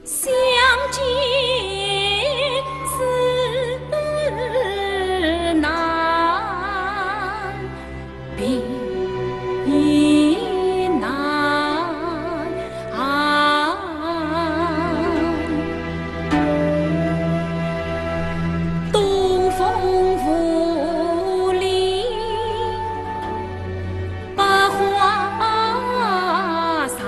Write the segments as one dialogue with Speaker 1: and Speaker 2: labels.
Speaker 1: 相见似难，比难。东风拂里百花散。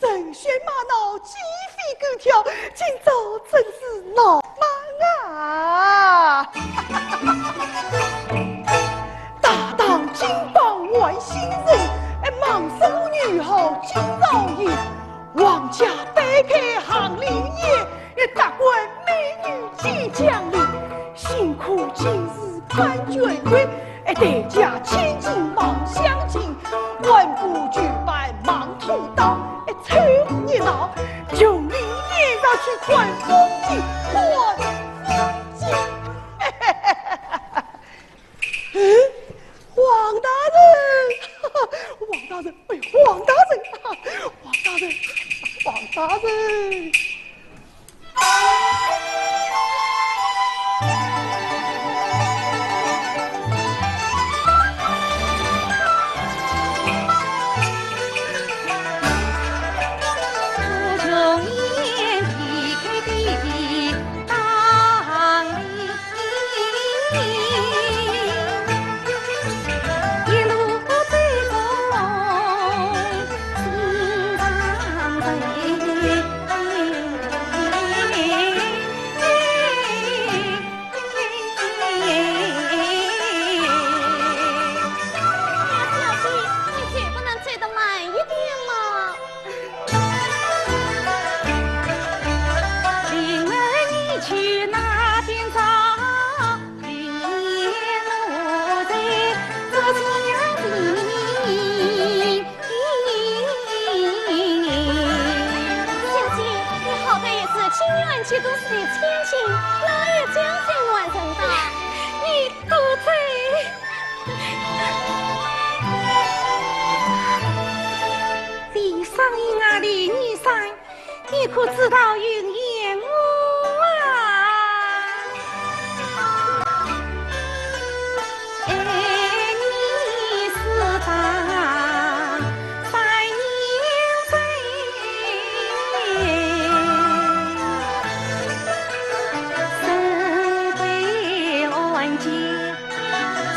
Speaker 2: 人喧马闹，鸡飞狗跳，今朝真是闹忙啊！大当金榜外星人，忙手女后金兆义，王家摆开行林业，大官美女即将临，辛苦今日盼捐款，代价千金忙相亲，万不举办忙土刀，凑热闹，就你也要去看风景，看风景。王大人，王大人，王大人，王大人，王大人。
Speaker 1: 这都是你千金，哪有这样子完成的？你都在。李商英啊，李女婿，你可知道云烟我啊？你是当3年前。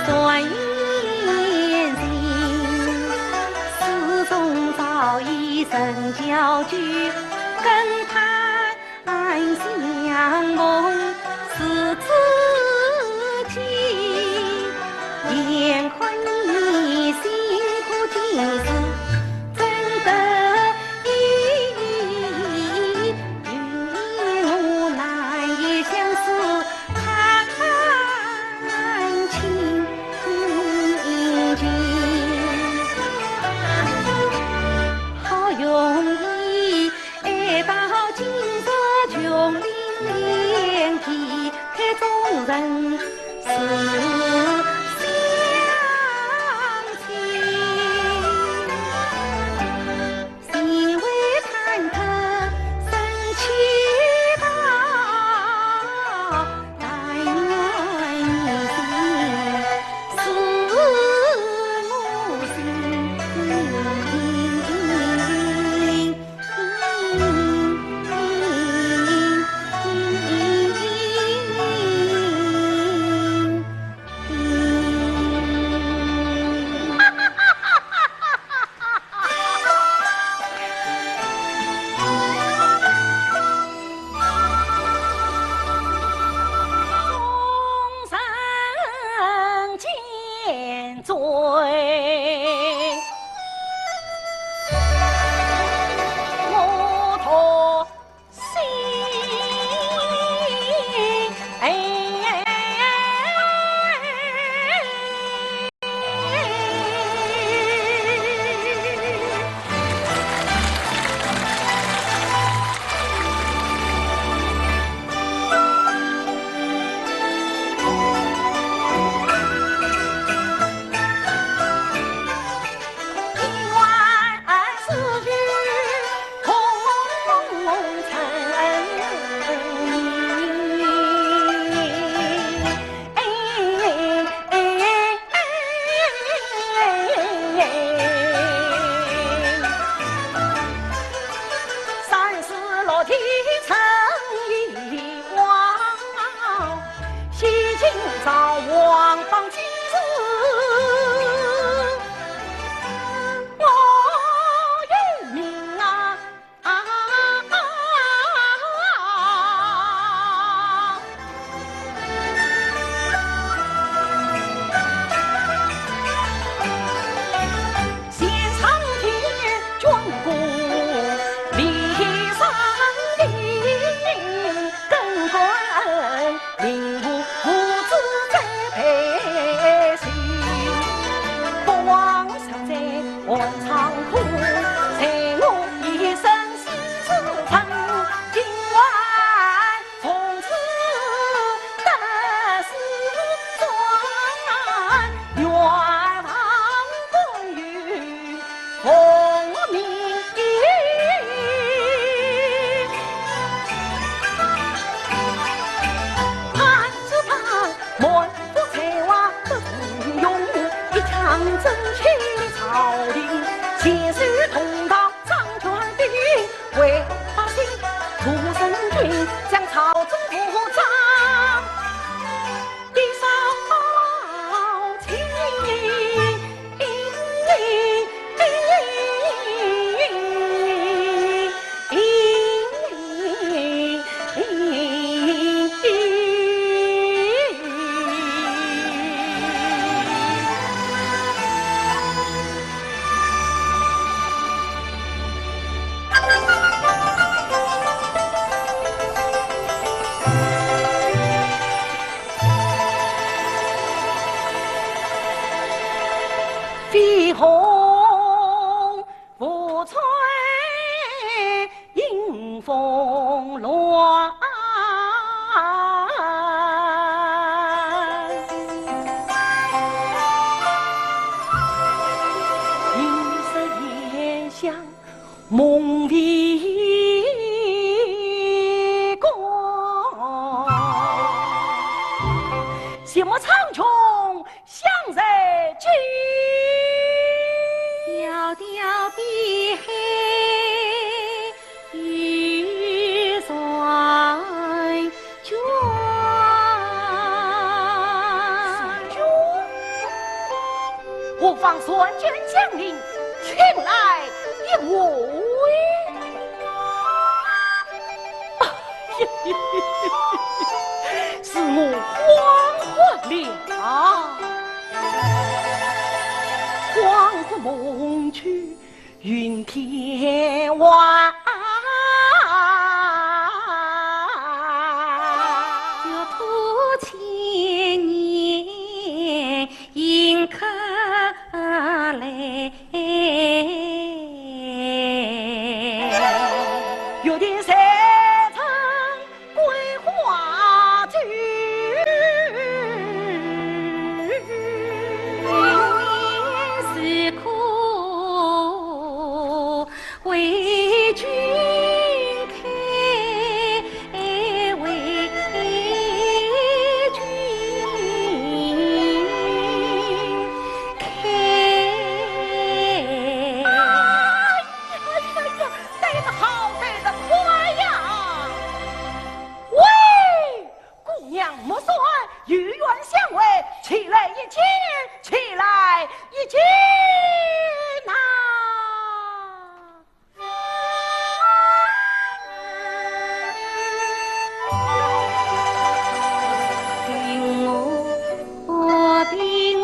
Speaker 1: 算姻缘，始终早已成交局，跟他相逢是知己，眼看你辛苦的事真得意，与我难以相思。容易爱到今朝穷林里。见罪。我托心，飞鸿不吹迎风乱，银色烟香梦里光，羡慕苍穹向日君。迢迢碧海玉山卷，何妨双卷将领，请来一位。是我恍惚了。恍惚梦去云天外，又途千年迎客来，有点山城桂花剧。为君开，为君开。对得好，对得快呀！喂，姑娘莫说，玉渊相会，起来一见，起来一见呐！听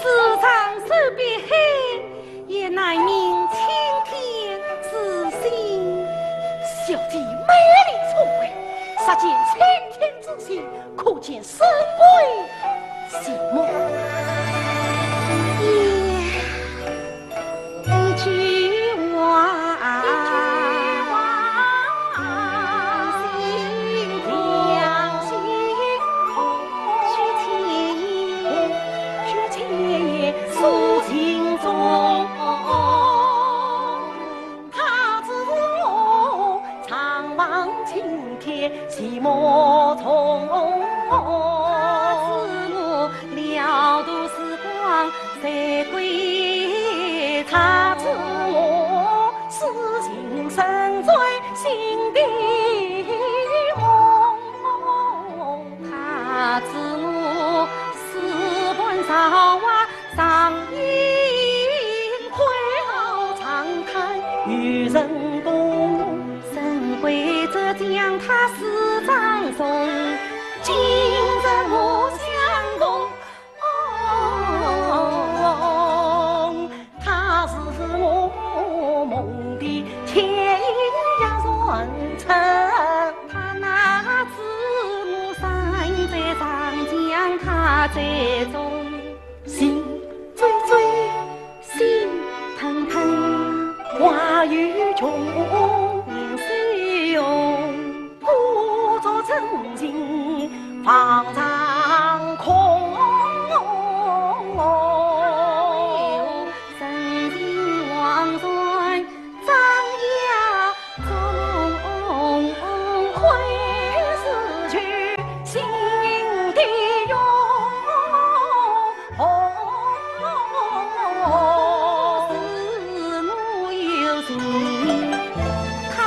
Speaker 1: 世上手边黑，也乃明青天之心。
Speaker 2: 小弟美丽聪慧，杀见青天之心，可见神鬼心魔。
Speaker 1: 一句话。
Speaker 2: 寂寞从
Speaker 1: 我了度时光，谁归他知我痴情深醉心的梦，他知我四半韶华上映挥长叹与人共，神归则将他死葬送，今日莫相同。他是我梦的天涯传承，他那子母山在长江，他在中
Speaker 2: 心追追，
Speaker 1: 心腾腾，
Speaker 2: 话语中
Speaker 1: 年岁用。
Speaker 2: 故作真情放长空，
Speaker 1: 深情望断张牙中，会失去心的永。是我有情，他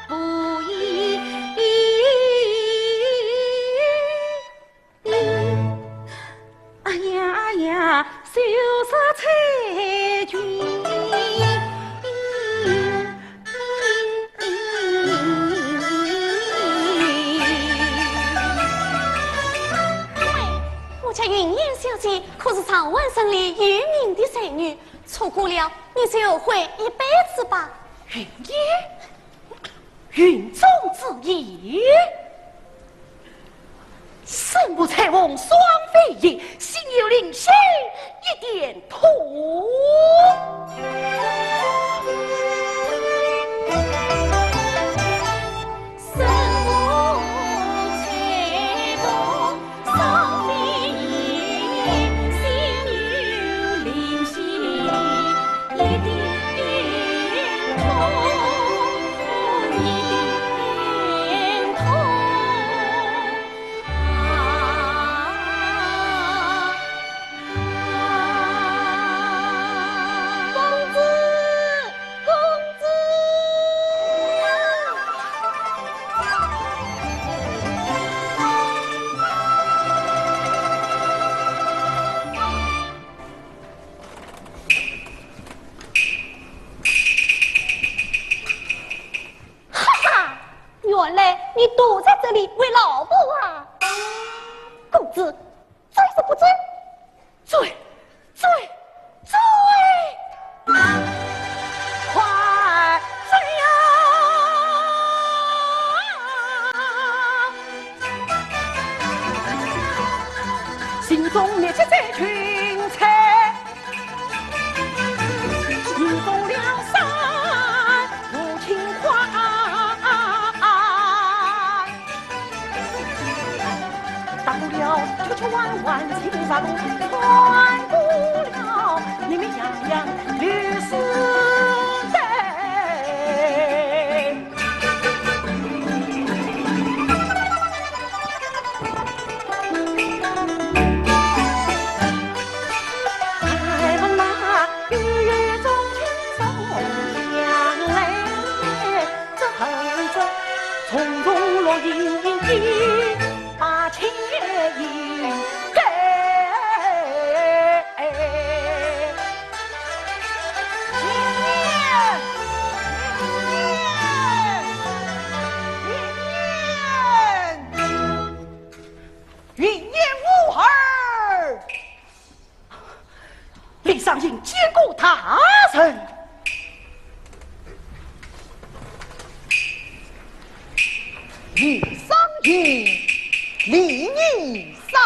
Speaker 1: 不依。哎呀哎呀，羞涩彩裙。
Speaker 3: 我家云烟小姐可是长安省里有名的才女，错过了你就后悔一辈子吧。
Speaker 2: 云烟，云中之意，身不才翁双飞燕，心有灵犀一点通。
Speaker 3: 原来你躲在这里为老婆啊！公子，追是不追？
Speaker 2: 追，追，追！快追呀！心中灭起这群才，迎风两山无情花。秋秋弯弯青纱路，穿过了密密洋洋绿丝带。还闻那雨雨中轻松响来，这横着从容落英一把情意。
Speaker 1: 见过大人。
Speaker 2: 李商隐，李女三。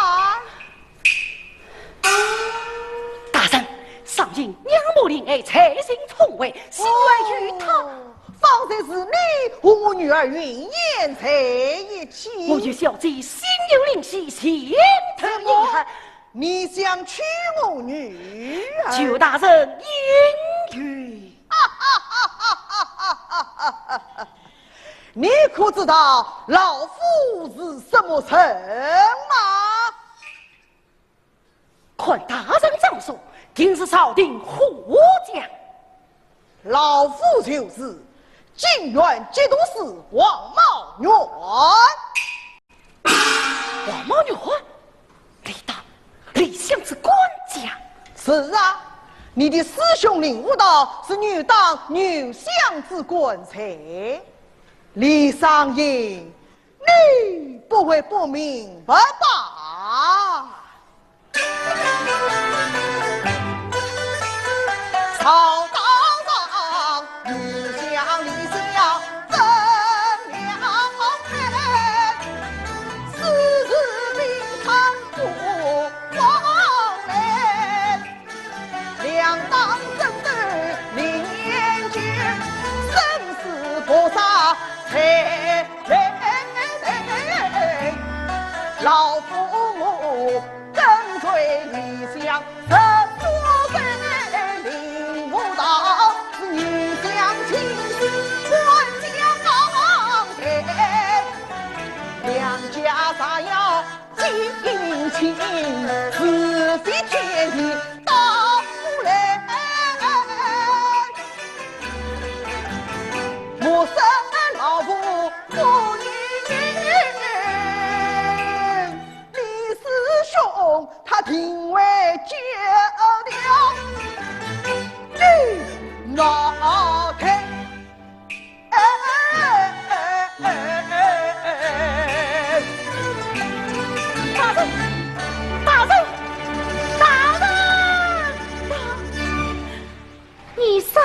Speaker 1: 大人，上应娘母令儿侧心从未，希望与他。
Speaker 2: 方才是你和我女儿云烟在一起。
Speaker 1: 我与小姐心有灵犀，心头一寒。
Speaker 2: 你想娶我女儿？
Speaker 1: 求大人应允。
Speaker 2: 你可知道老夫是什么臣吗？
Speaker 1: 看大人上书，定是朝廷护将。
Speaker 2: 老夫就是靖远节度使王茂元。
Speaker 1: 王茂元，李相是官家。
Speaker 2: 是啊，你的师兄领悟道是女当女相之官才。李商隐，你不会不明白吧？曹操上，女相李相分了配，私自兵贪腐往来，两党争斗连绝，生死搏杀才老夫母跟随李相10多岁，领悟到是女相亲事官将台，两家啥要近亲，是非天地到不来。我生老夫不女人，李师兄他定为绝了你脑袋。
Speaker 1: 大人，你三。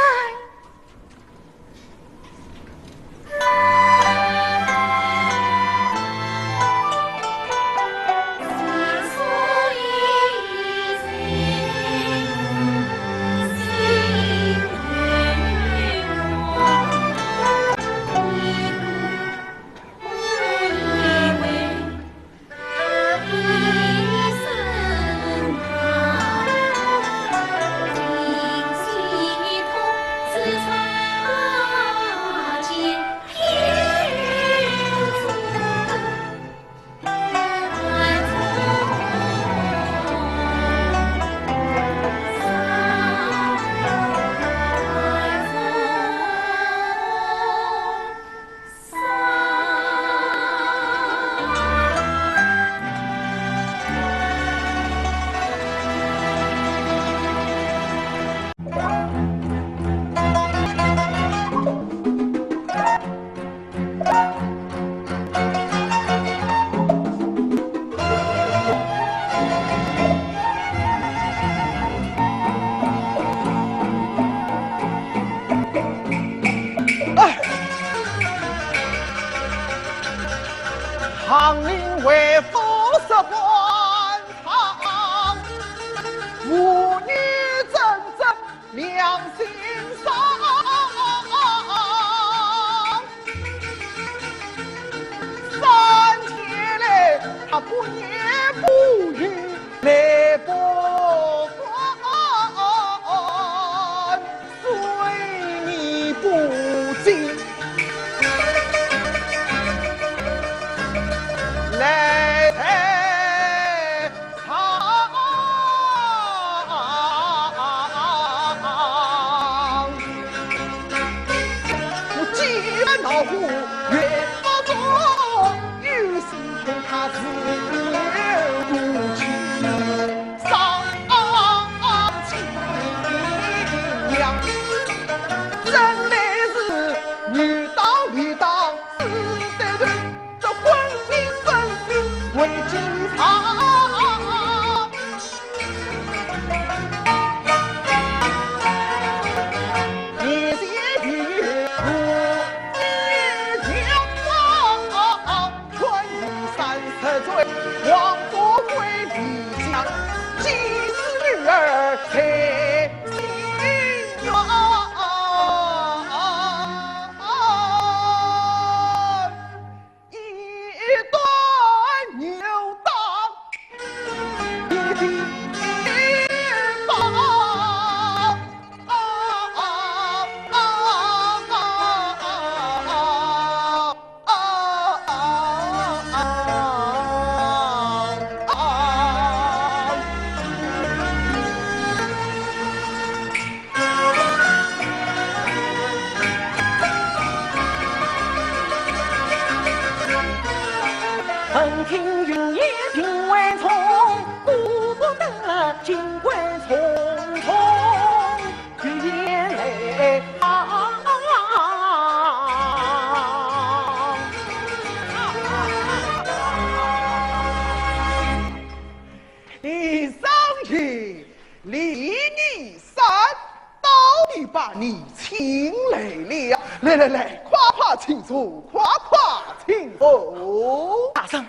Speaker 2: 唐陵为副使官场，母女真正两心伤。3天来，他不言不语，来不还，随你不进。来长，我既然老虎越不中，于是他自有不去。
Speaker 1: 金冠匆匆去眼泪
Speaker 2: 你上去离你山，到底把你请来了。来，夸夸请坐，夸夸请坐。
Speaker 1: 大圣，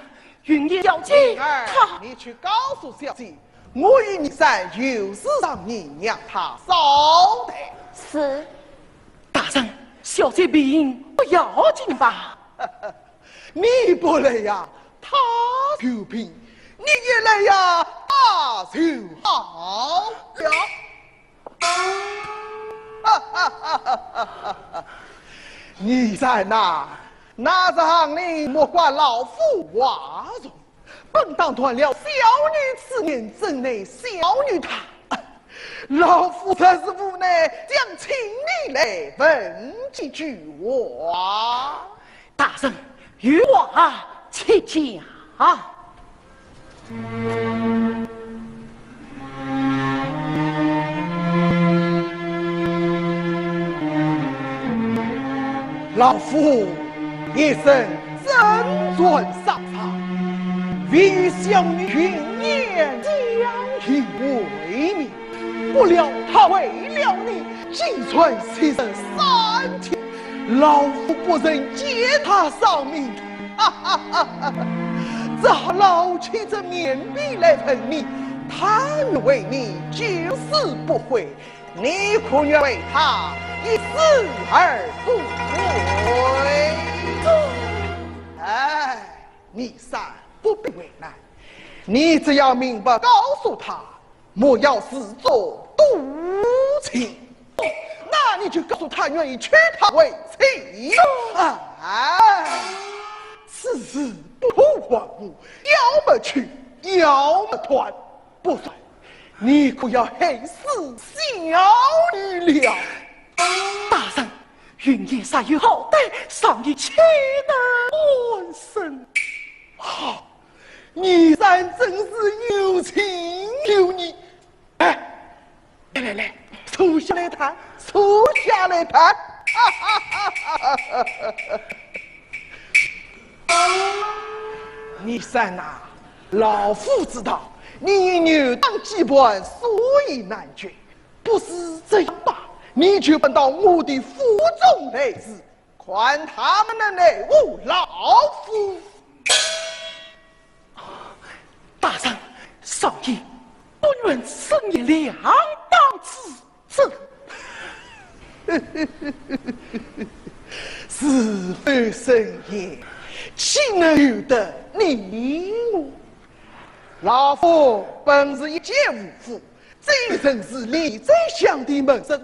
Speaker 1: 云烟小姐，
Speaker 2: 你去告诉小姐，我与你在有事上你让她少待。
Speaker 3: 是。
Speaker 1: 大圣，小姐病不要紧吧？
Speaker 2: 你不来呀，她就病；你一来呀，她就好了。你在哪？拿着行李，莫管老夫话容。本当断了，小女此年正内小女她，老夫才是无奈，将请你来问几句话。
Speaker 1: 大圣，与我请讲。
Speaker 2: 老夫一生真传上苍，愿与小女云烟相依为命。不料他为了你，竟传牺牲3天，老夫不忍接他丧命。只好捞起这面壁来喷你，他为你九死不悔，你可愿为他一死而不悔？哎，你三不必为难，你只要明白告诉他，莫要自作独情。那你就告诉他愿意娶她为妻。哎，此事不荒芜，要么娶，要么断，不算。你可要害死小女了。
Speaker 1: 大圣，云烟煞有好歹，上一岂能完生？
Speaker 2: 好，你三真是有情有义。哎，来，坐下来谈，坐下来谈。你三呐，老夫知道你牛党羁绊，所以难决。不是这样吧？你就奔到我的府中来日，看他们的内务，老夫。
Speaker 1: 大圣，少爷不愿深夜两当此事。
Speaker 2: 是非深夜，岂能由得你我？老夫本是一介武夫，这真是力在乡的门生，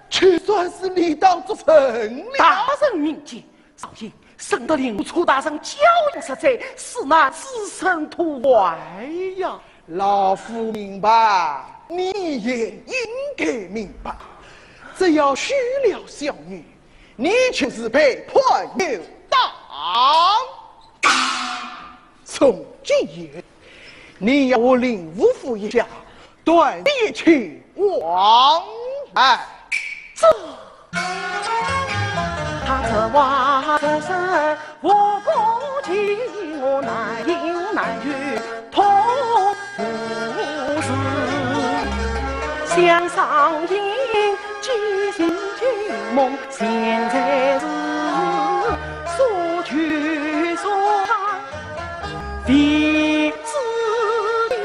Speaker 2: 却算是理当做成了。
Speaker 1: 大圣明鉴，少爷生得令出大圣教养实在，是那自身图外呀。
Speaker 2: 老夫明白，你也应该明白。只要娶了小女，你就是被迫有当。从今夜，你要我领五府一下，断地去往来。
Speaker 1: 这他这话这声，我不听，我难言难语，痛无事。想上瘾，记心记梦，现在是说去说来，彼此的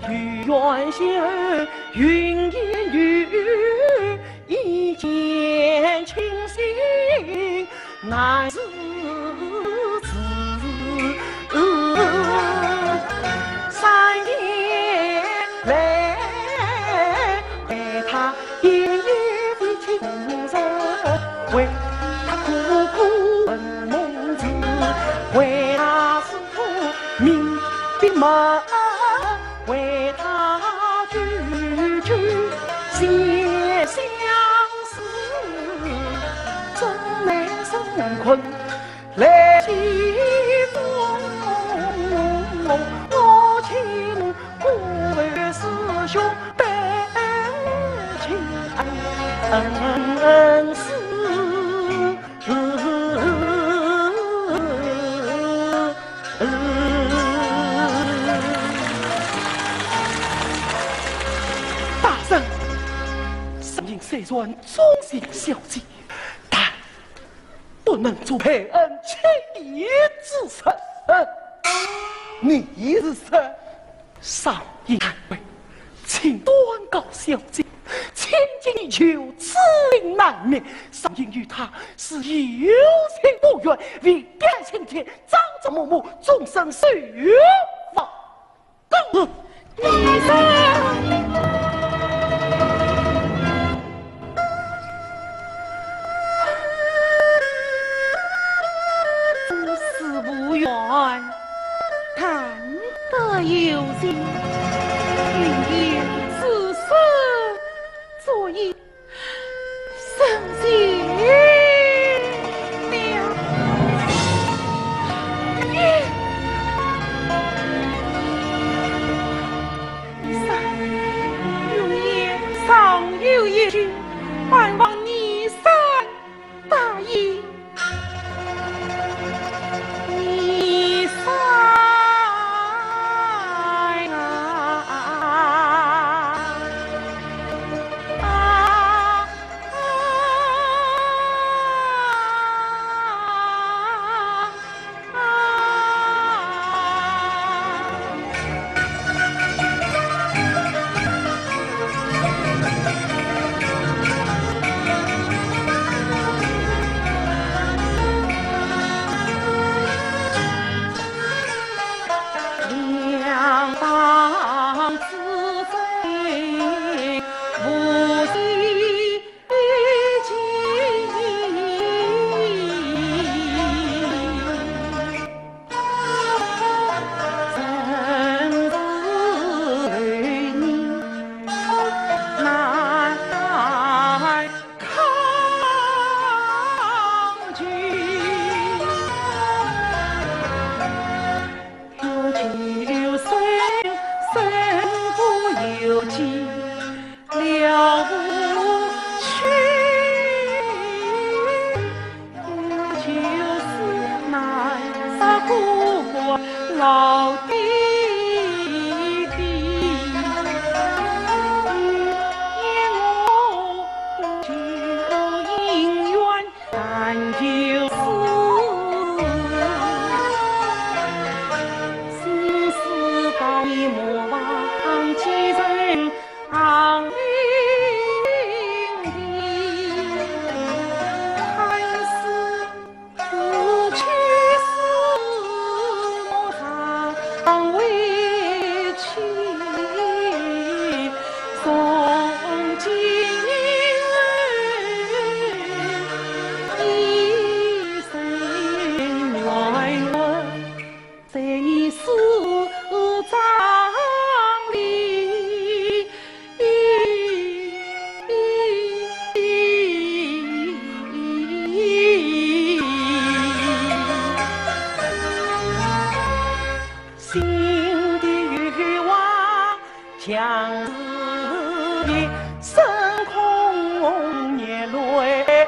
Speaker 1: 与愿心云烟雨，一见倾心难自持。3年来为他夜夜的情深，为他苦苦问梦子，为他师父命的门，为他句句写相思，真难生困来起风，我情故
Speaker 2: 虽然忠心孝敬，但不能做佩恩情义之神。你是谁？上一太尉，请端告小姐，千金一求，此灵难免。上因与他是有情无缘，为感情天，朝朝暮暮，终生须发共
Speaker 3: 你生。
Speaker 1: 谈得有心，云烟此生所以生心了。云烟尚有一句，盼望你生答应。老弟弟，言我不求姻缘，但求心思高一莫忘其人昂领地，看似不去常委屈，从今一生愿闻，在你死葬里。心的欲望将自己深空眼泪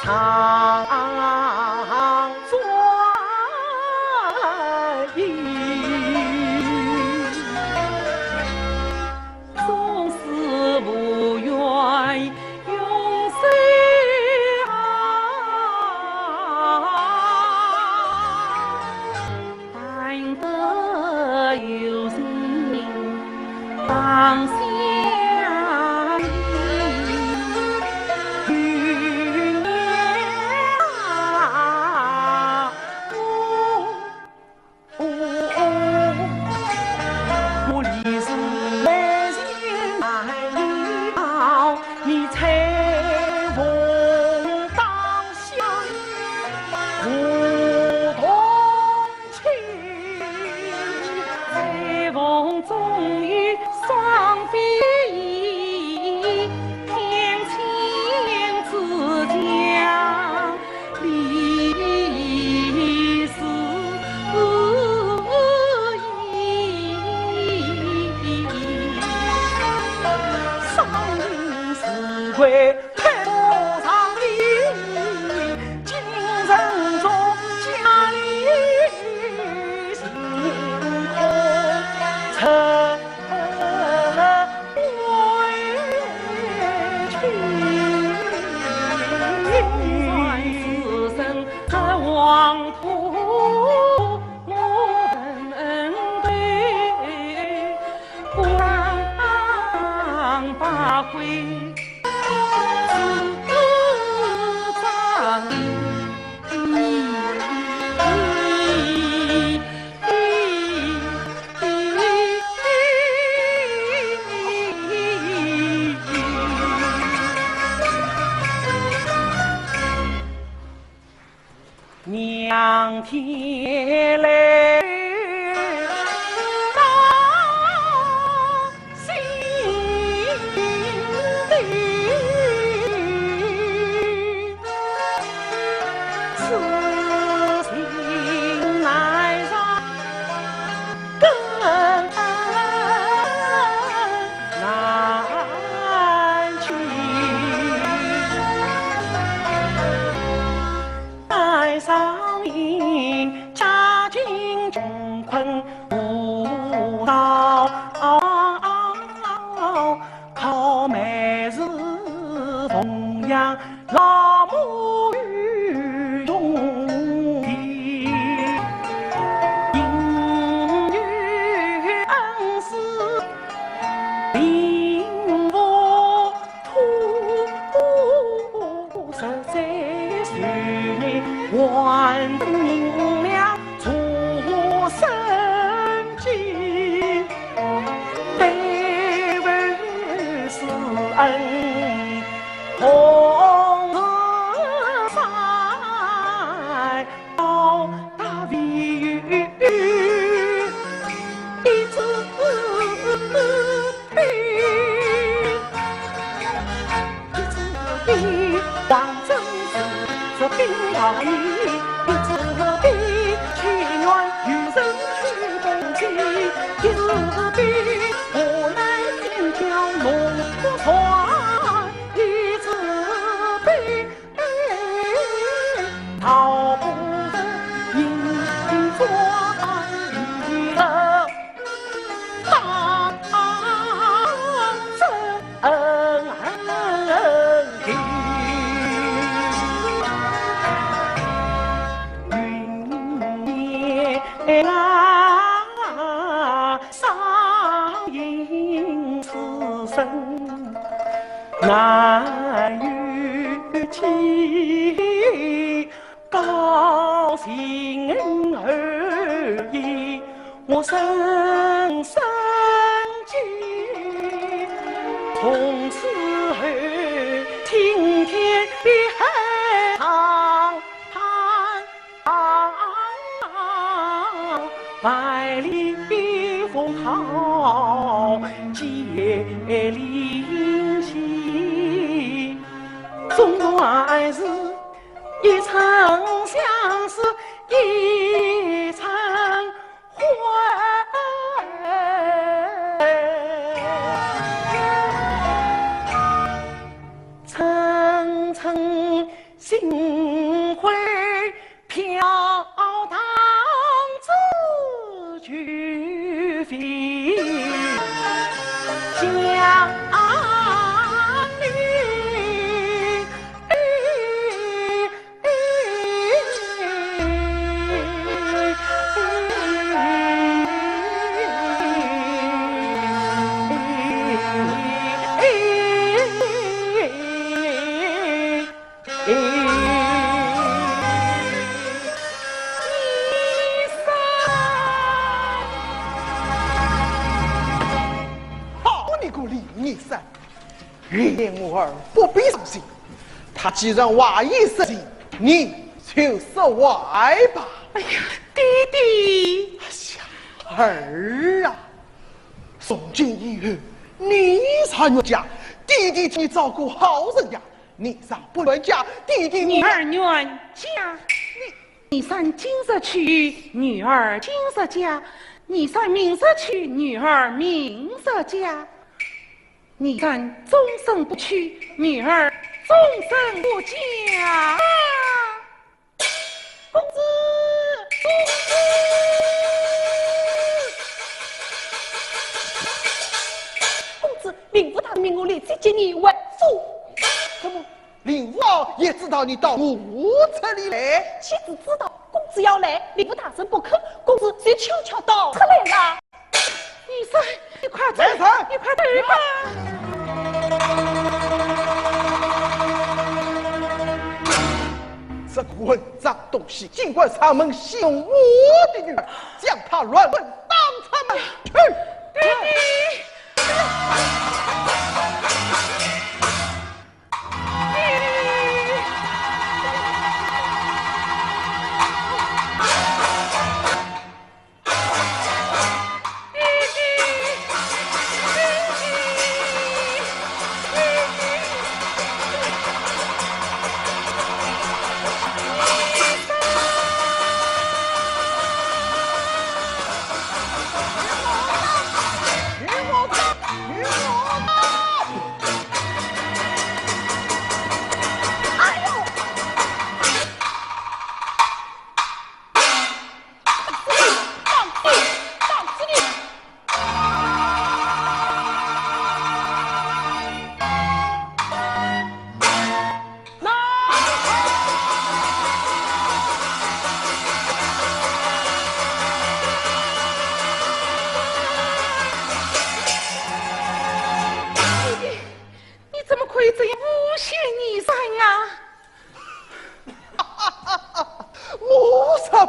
Speaker 1: 长转移，总是不愿永生但得有心当相依。云烟啊，我离是为心难了，你才逢当下不同情，才逢终于双飞翼，天晴之将离是伤心是归配多长里，今生中家里心空成委屈。归自张娘天来到心底，此情乃让更难去。爱上瘾，家境穷困无道，靠每日奉养老母与兄弟，因与恩师领我土13岁年，万银两出生计，对为是恩。红日晒到大地雨，一支笔，一支笔，王真是兵道义，一支笔，情愿与生去共济，一支笔，我来肩挑龙虎船。逃不得银装的大圣地，云烟啊，上映此生难预期。高兴而已，我深深记，从此后青天的海棠万里风涛接灵犀，纵然是一场相思一场欢，层层心灰飘荡自去飞，想莲我儿不必伤心，他既然外意生气，你就受外吧。
Speaker 2: 哎呀，弟弟，
Speaker 1: 哎呀，儿啊，从今以后你才愿嫁，弟弟替你照顾好人家。你上不愿嫁，弟弟
Speaker 2: 女儿愿嫁。你上金色去，女儿金色嫁；你上明色去，女儿明色嫁。你看终身不娶，女儿终身不嫁。公子，公子，令夫他命我立即接你为夫。
Speaker 1: 怎么？令夫也知道你到我这里来？
Speaker 2: 妻子知道公子要来，令夫大声不肯，公子就悄悄到出来了。医生，你快走，你快走吧。西，尽管上门戏弄我的女儿，将她软棍当场门去。
Speaker 1: 爹爹。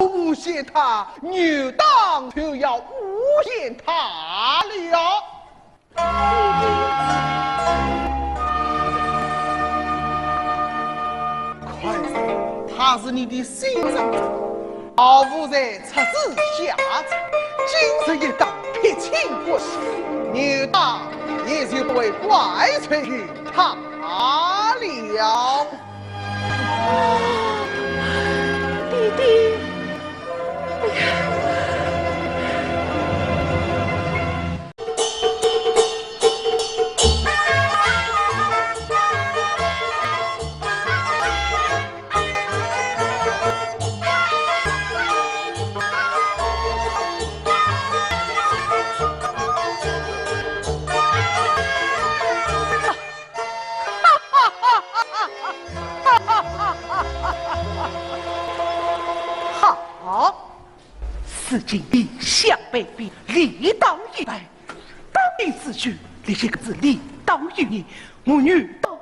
Speaker 2: 诬陷他，牛当就要诬陷他了。快说，他是你的心上人，老夫在出自下策，今日一当撇清关系，牛当也就不会怪罪于他了。
Speaker 1: 弟弟，
Speaker 2: 此今理想被逼，理当一败。当你此举，这些个字理当于你，母女道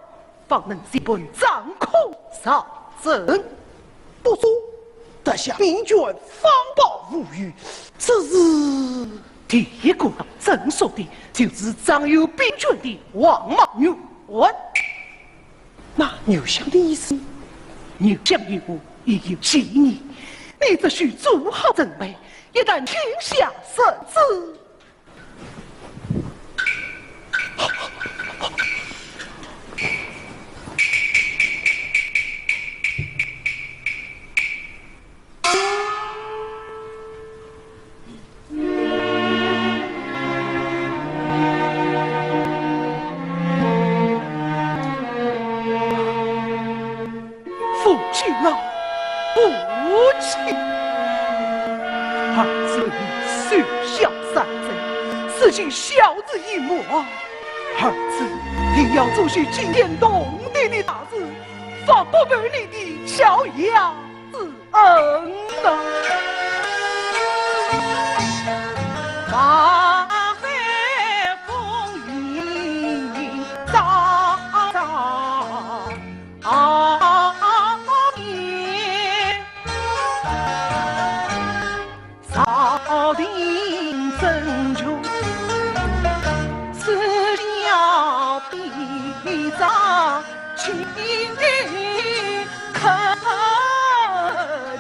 Speaker 2: 方能基本掌控上阵。不足得向明君方报无虞，这是第一个正说的，就是掌有兵权的王莽女文。那牛相的意思，牛相与我已有心意，你只需做好准备。一旦天下圣旨，父亲啊，父亲！儿子你虽小三岁，事情晓之以莫。儿子你要做些惊天动地的大事，方不背你的孝养之恩呐。
Speaker 1: 马海风云张张面，朝廷征求思想必长情可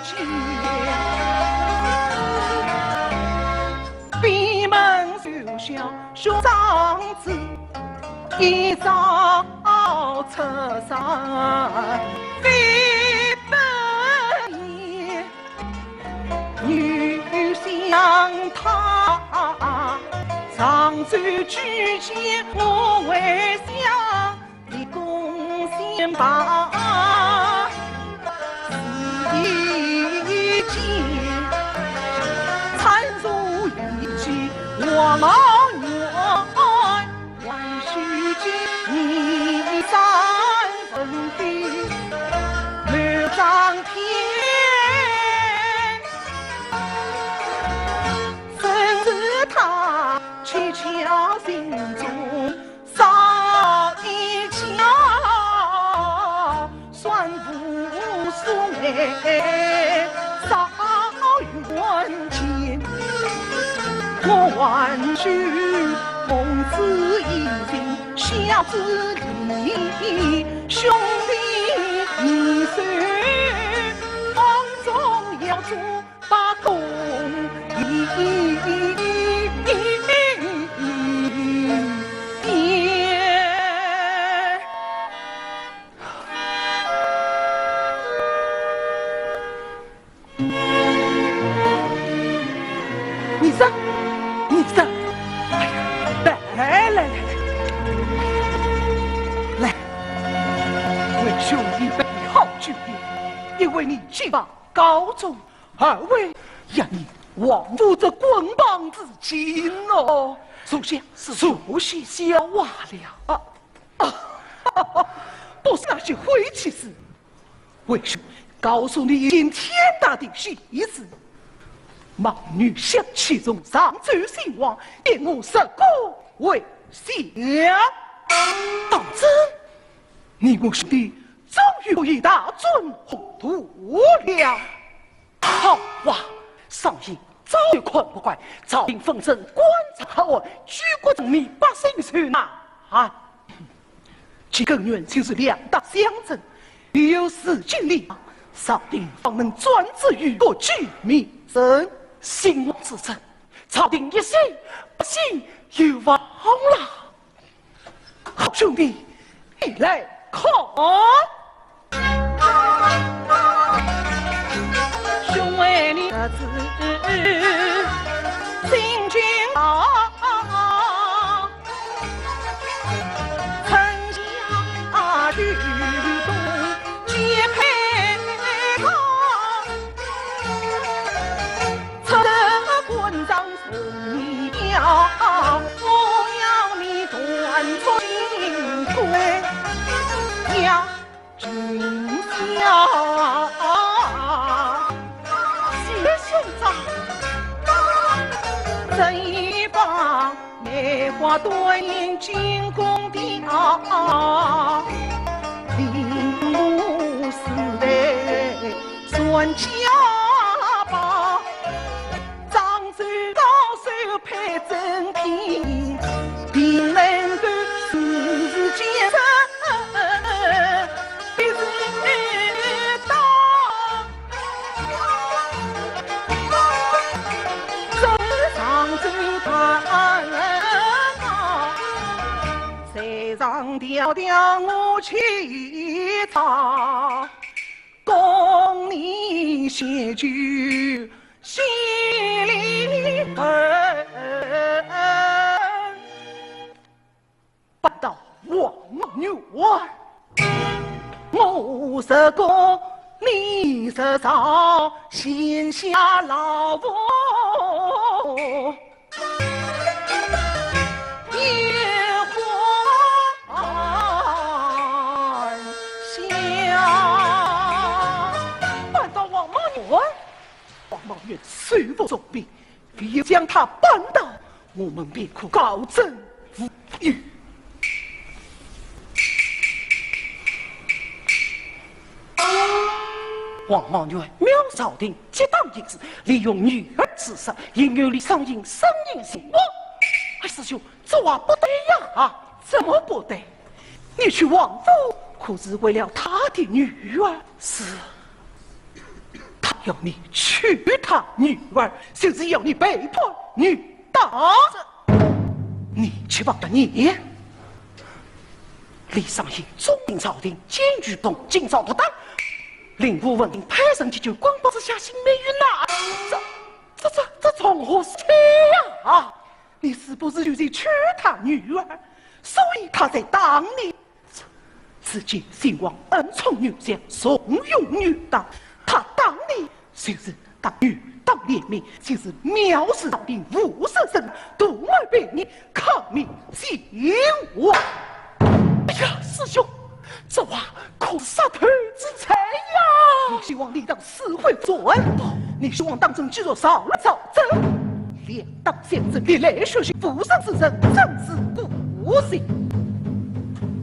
Speaker 1: 取。闭门修小书上字，一朝车上非本也。女相他上奏举荐，我为相立功先把一见参数一起我老远万须见你三分地六张天甚至他去敲心中少一敲算不输
Speaker 2: 断续，孟子一心孝子义，兄弟你虽梦中要做把公义。一为你进报高中，二为让你忘负这棍棒之情哦。属下消化了不是那些晦气事，为什么告诉你一件天大的喜事？盲女向其中上奏兴亡，点我十个为相。当真？你我兄弟终于可以大尊宏图了。好哇，上意早已困不怪，朝廷奉圣官察我，举国正义百姓去呐其根源就是两大相争，只有势尽力量，上帝方能专制于国居民生。兴亡之争，朝廷一息，百姓有望了。好兄弟，你来看。
Speaker 1: 兄为你的子行军曾下举动皆配他，得官章送你表，我要你断出进退，要君下。这一把梅花对影进宫调，领母四代算家宝，长手高手配珍品，并能够世间生。谁让调调我去唱，供你写句心里办到王女儿，我是公，你是嫂，心下老婆。王茂元虽不重病，必将他扳倒，我们便可高枕无忧。王茂元藐视朝廷，结党营私，利用女儿之事，引诱李商隐生硬行我。师兄，这话不对呀！怎么不对？你去王府，可是为了他的女儿？是。要你娶她女儿，甚至要你背叛女大你去忘了你。李商隐忠心朝廷，监狱中尽早不当，令武文定派上去就光报之下，新美云呐！这从何事呀？你是不是就是娶她女儿，所以他才当你？此间兴亡恩宠女相，怂恿女当，他当你。就是当女当怜悯，就是藐视朝廷，无声声，独爱百年，抗命兴亡。哎呀，师兄，这话可是杀头之才呀！你希望你当死会做恩，你希望当成举着少了朝政，两党相争，你来学习不上之人，真是不行。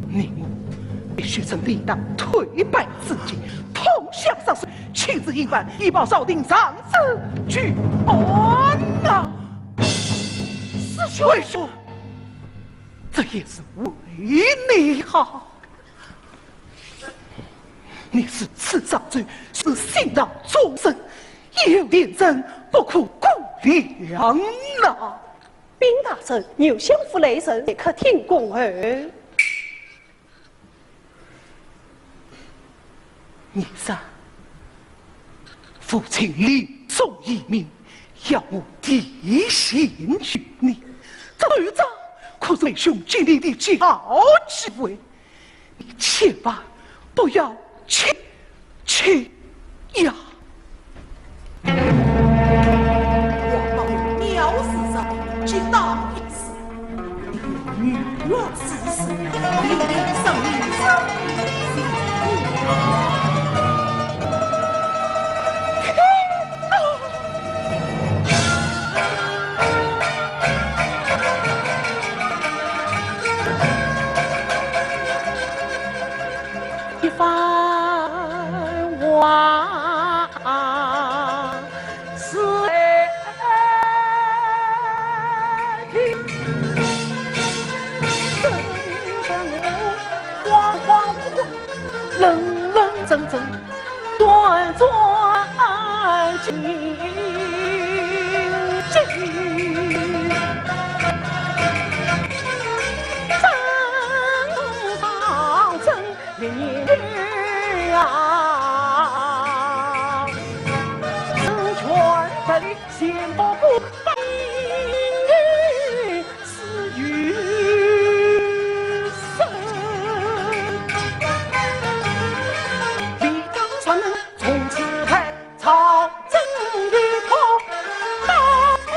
Speaker 1: 你必须趁立党退败自己，同向上水，亲自引办，以报朝廷上旨举恩呐！
Speaker 2: 所以说，这也是为你好。你是世上最是信道众生，有点人不可估量呐。
Speaker 1: 禀大圣，有相府雷神，也可听公儿。
Speaker 2: 你上，父亲临终遗命，要我提醒于你，这队长可是为兄尽力的好机会，你千万不要轻呀！
Speaker 4: 我到苗氏上去当一次，女儿之事，有点生
Speaker 1: 一番话是听，恍恍惚惚，认认真真，端庄静静。年啊，生全在先不顾死于生，立章传人从此派朝政一统，大传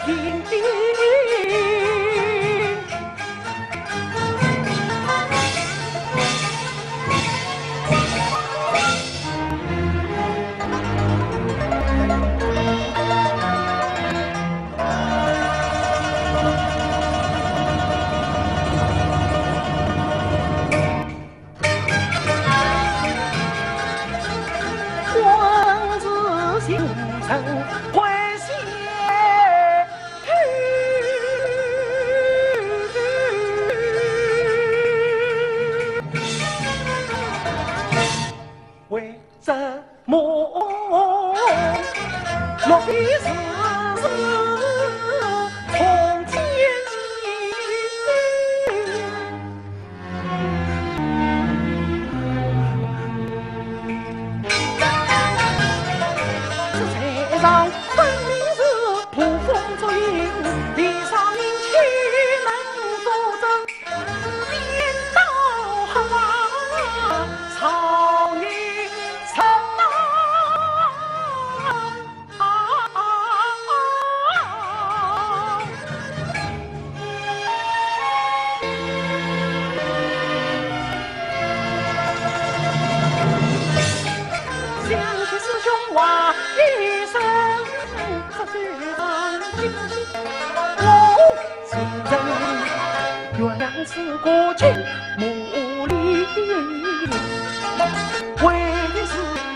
Speaker 1: 天地。会写为什么落笔是从前行？上分明是捕风捉影，李少明岂能作证？颠倒好啊，曹营城啊！想起师兄话一声。我情人原谅此过去无力，为的是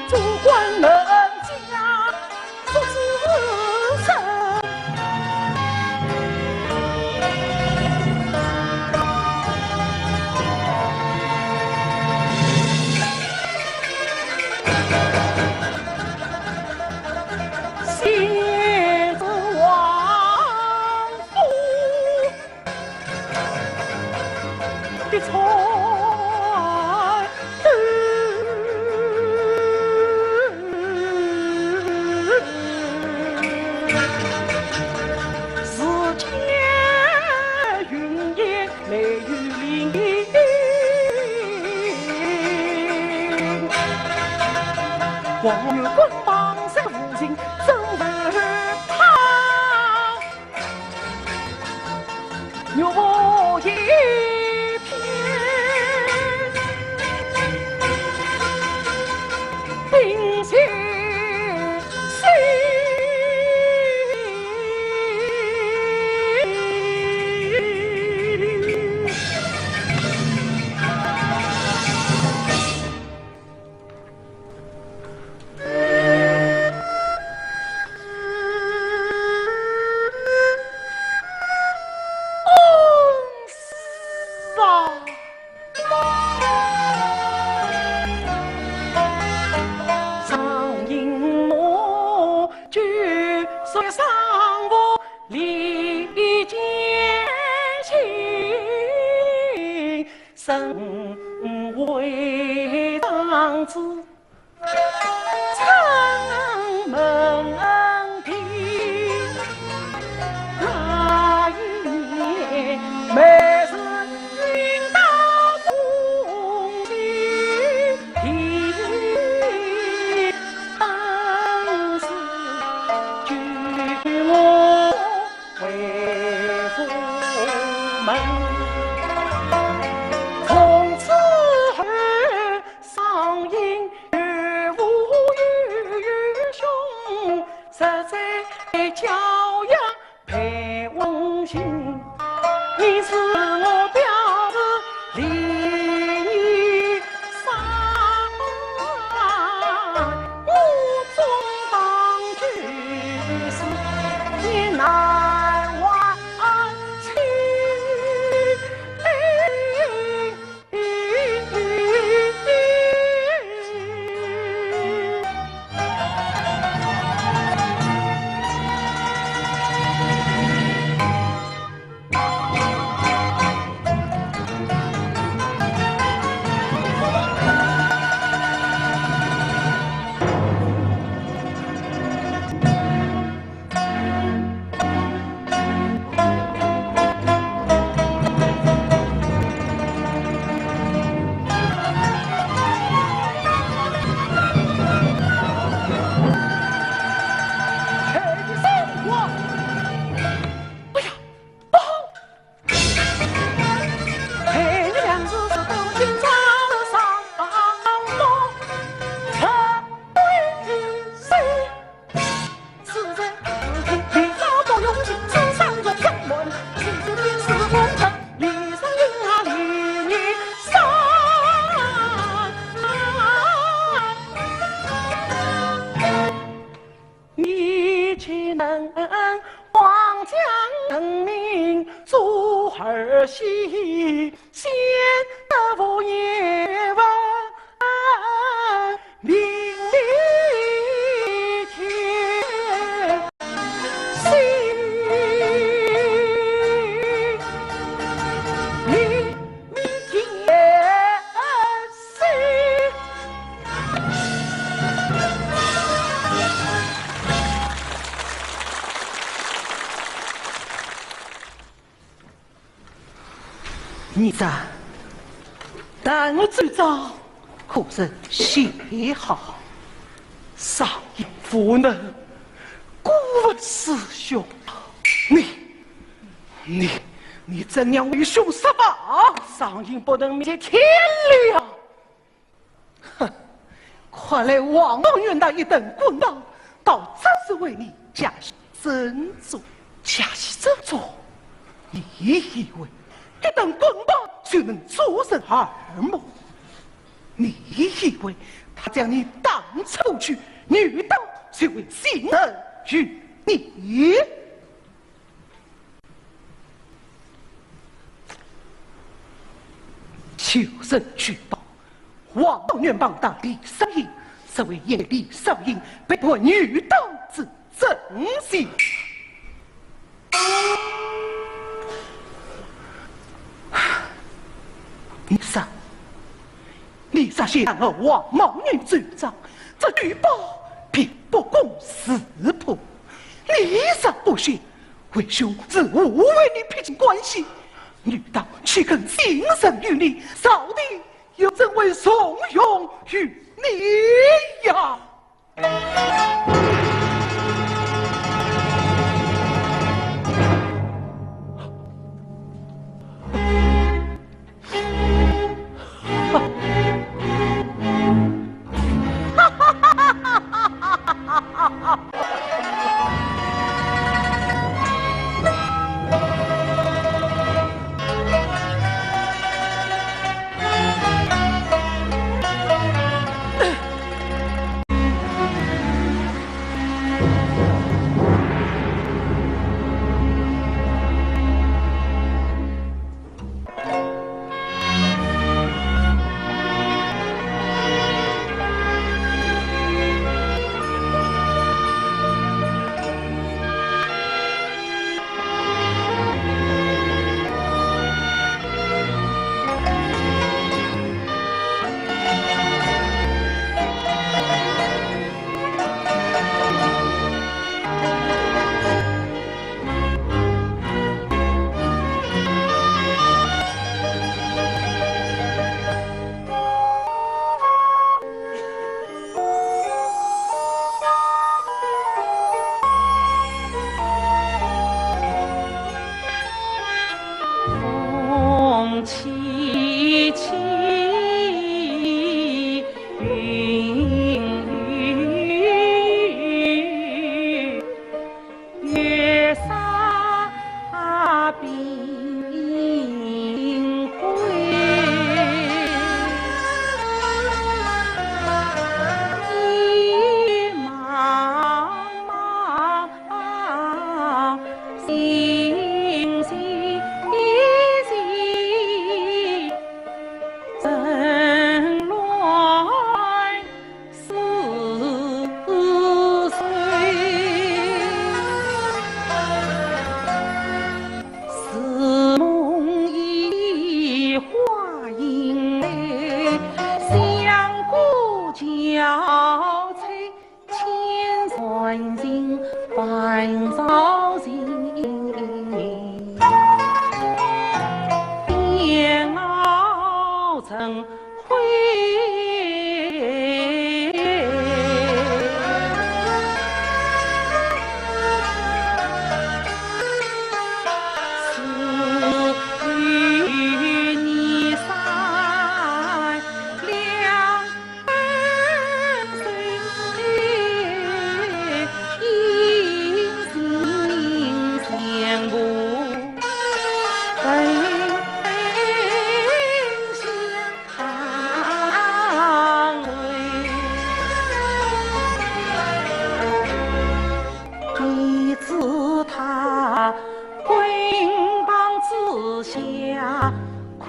Speaker 1: 主管人家说自身。的错世间云烟雷雨淋望月光榜上无情真为他牛不一并且身为长子，长门庭，那一年每日运到东京，提当时举我为驸门。实在教养配温馨，你是我表示礼仪上，我总当居士也难忘情。儿媳先得我也问明天心明天心。你在，但我最早可是写好，上应夫人，顾问师兄，你怎样为兄失望？上应不能面天亮。哼，快来王莽元大一等滚刀，倒真是为你加戏斟酌，加戏斟酌。你以为一等棍棒就能做成耳目？你以为他将你当出去，女刀就会心疼于你？求神举报，王莽元邦大李少英，是为因李少英被迫女刀之正行。你杀先儿王莽元主张，这举报便不公私谱。你杀不行，为兄自无为你撇清关系。女道岂肯心生于你？少帝又怎会怂恿于你呀？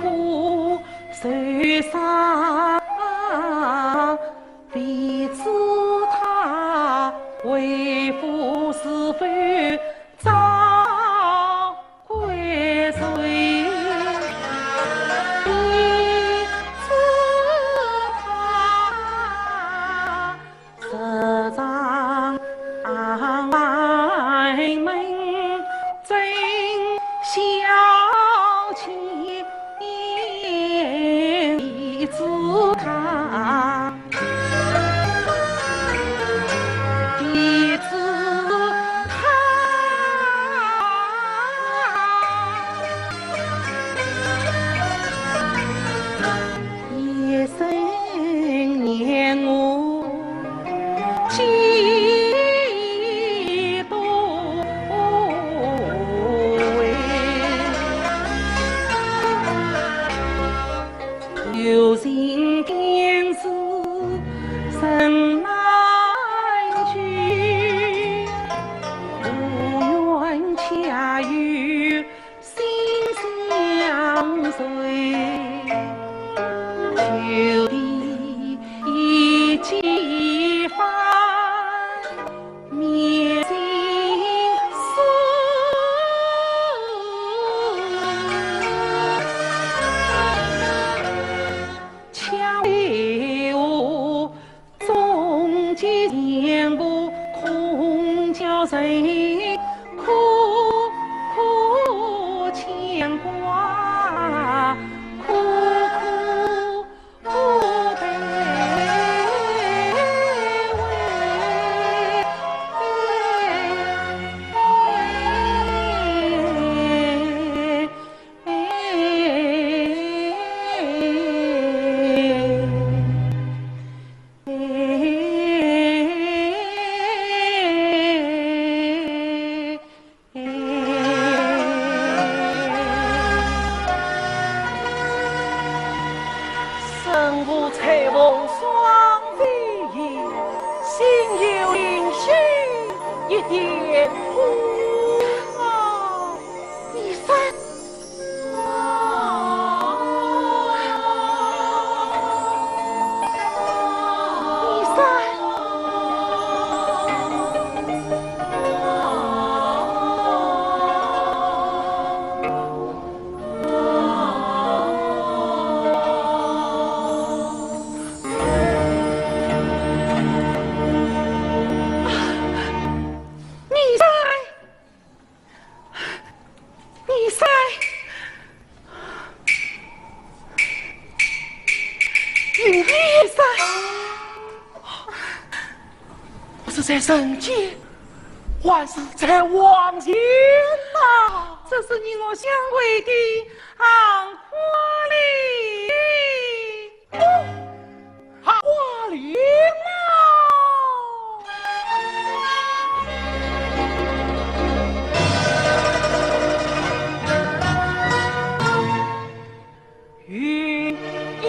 Speaker 1: 苦受伤，为此他为父是否遭归罪？为此他时常外门真小气，一次他，一次他，一生念我几多回，有情便是神难去，无缘恰与心相随。求地一几番，灭尽思。强为我终极言不空叫人苦苦牵挂，苦苦悲身无彩虹双飞燕，心有灵犀一点红啊！一生是在人间，还是在往前呐？这是你我相会的杏花林，杏花林云烟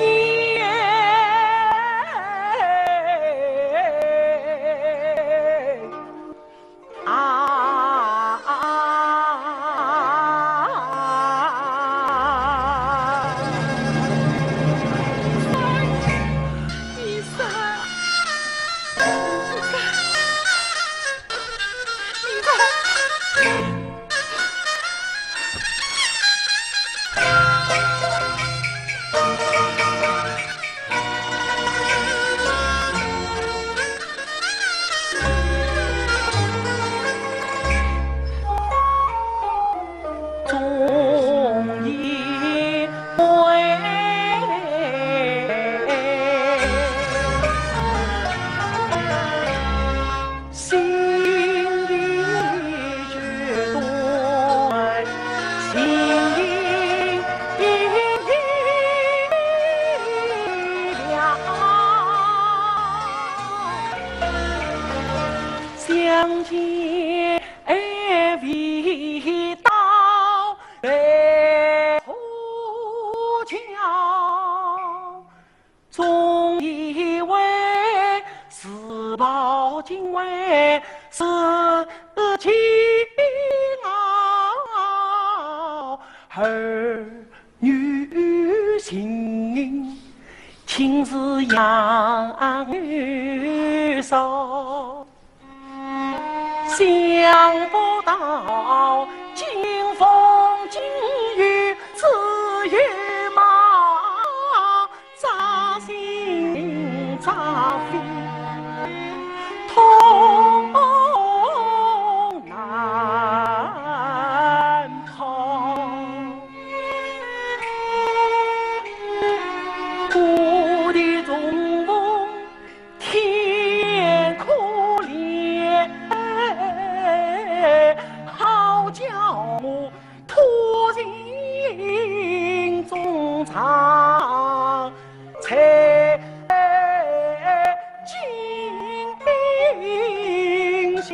Speaker 1: 相见未到来虎桥，总以为是报今为是情傲儿女。心，情是养育少，想不到金风金雨赐予马，扎心扎肺痛难逃。故地中风天可怜，好叫我托心中藏，才尽冰消。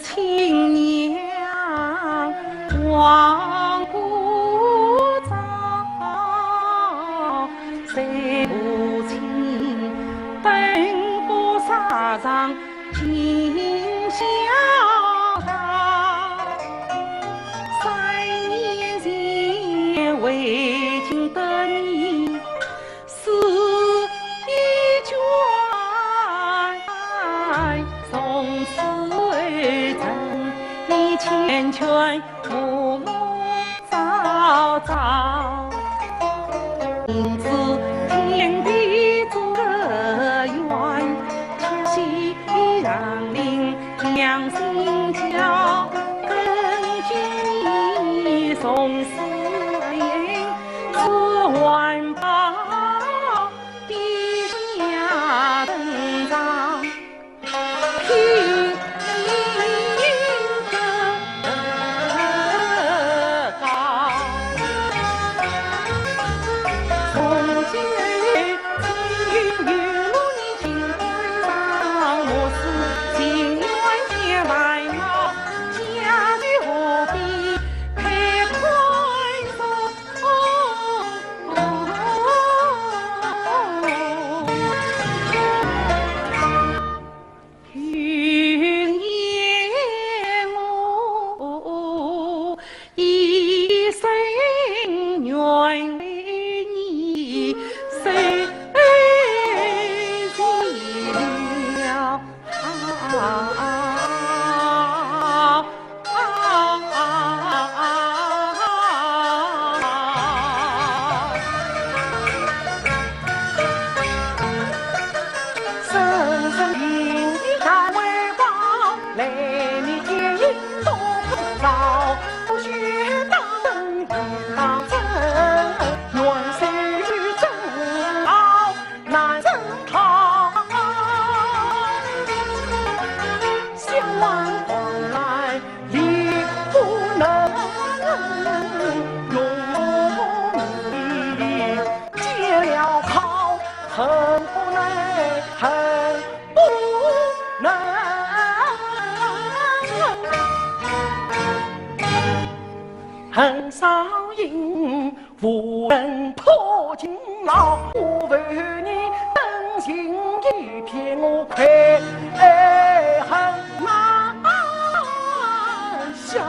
Speaker 1: 亲娘望故早，谁无情奔波沙场尽消耗。3年前为情得你死一卷，从此你缱绻暮暮朝朝，因此天地作个缘，且喜让邻两心交，根据你送思念，此万宝地下登场。恨少英无人破金牢，我为你真心一片我愧恨难消。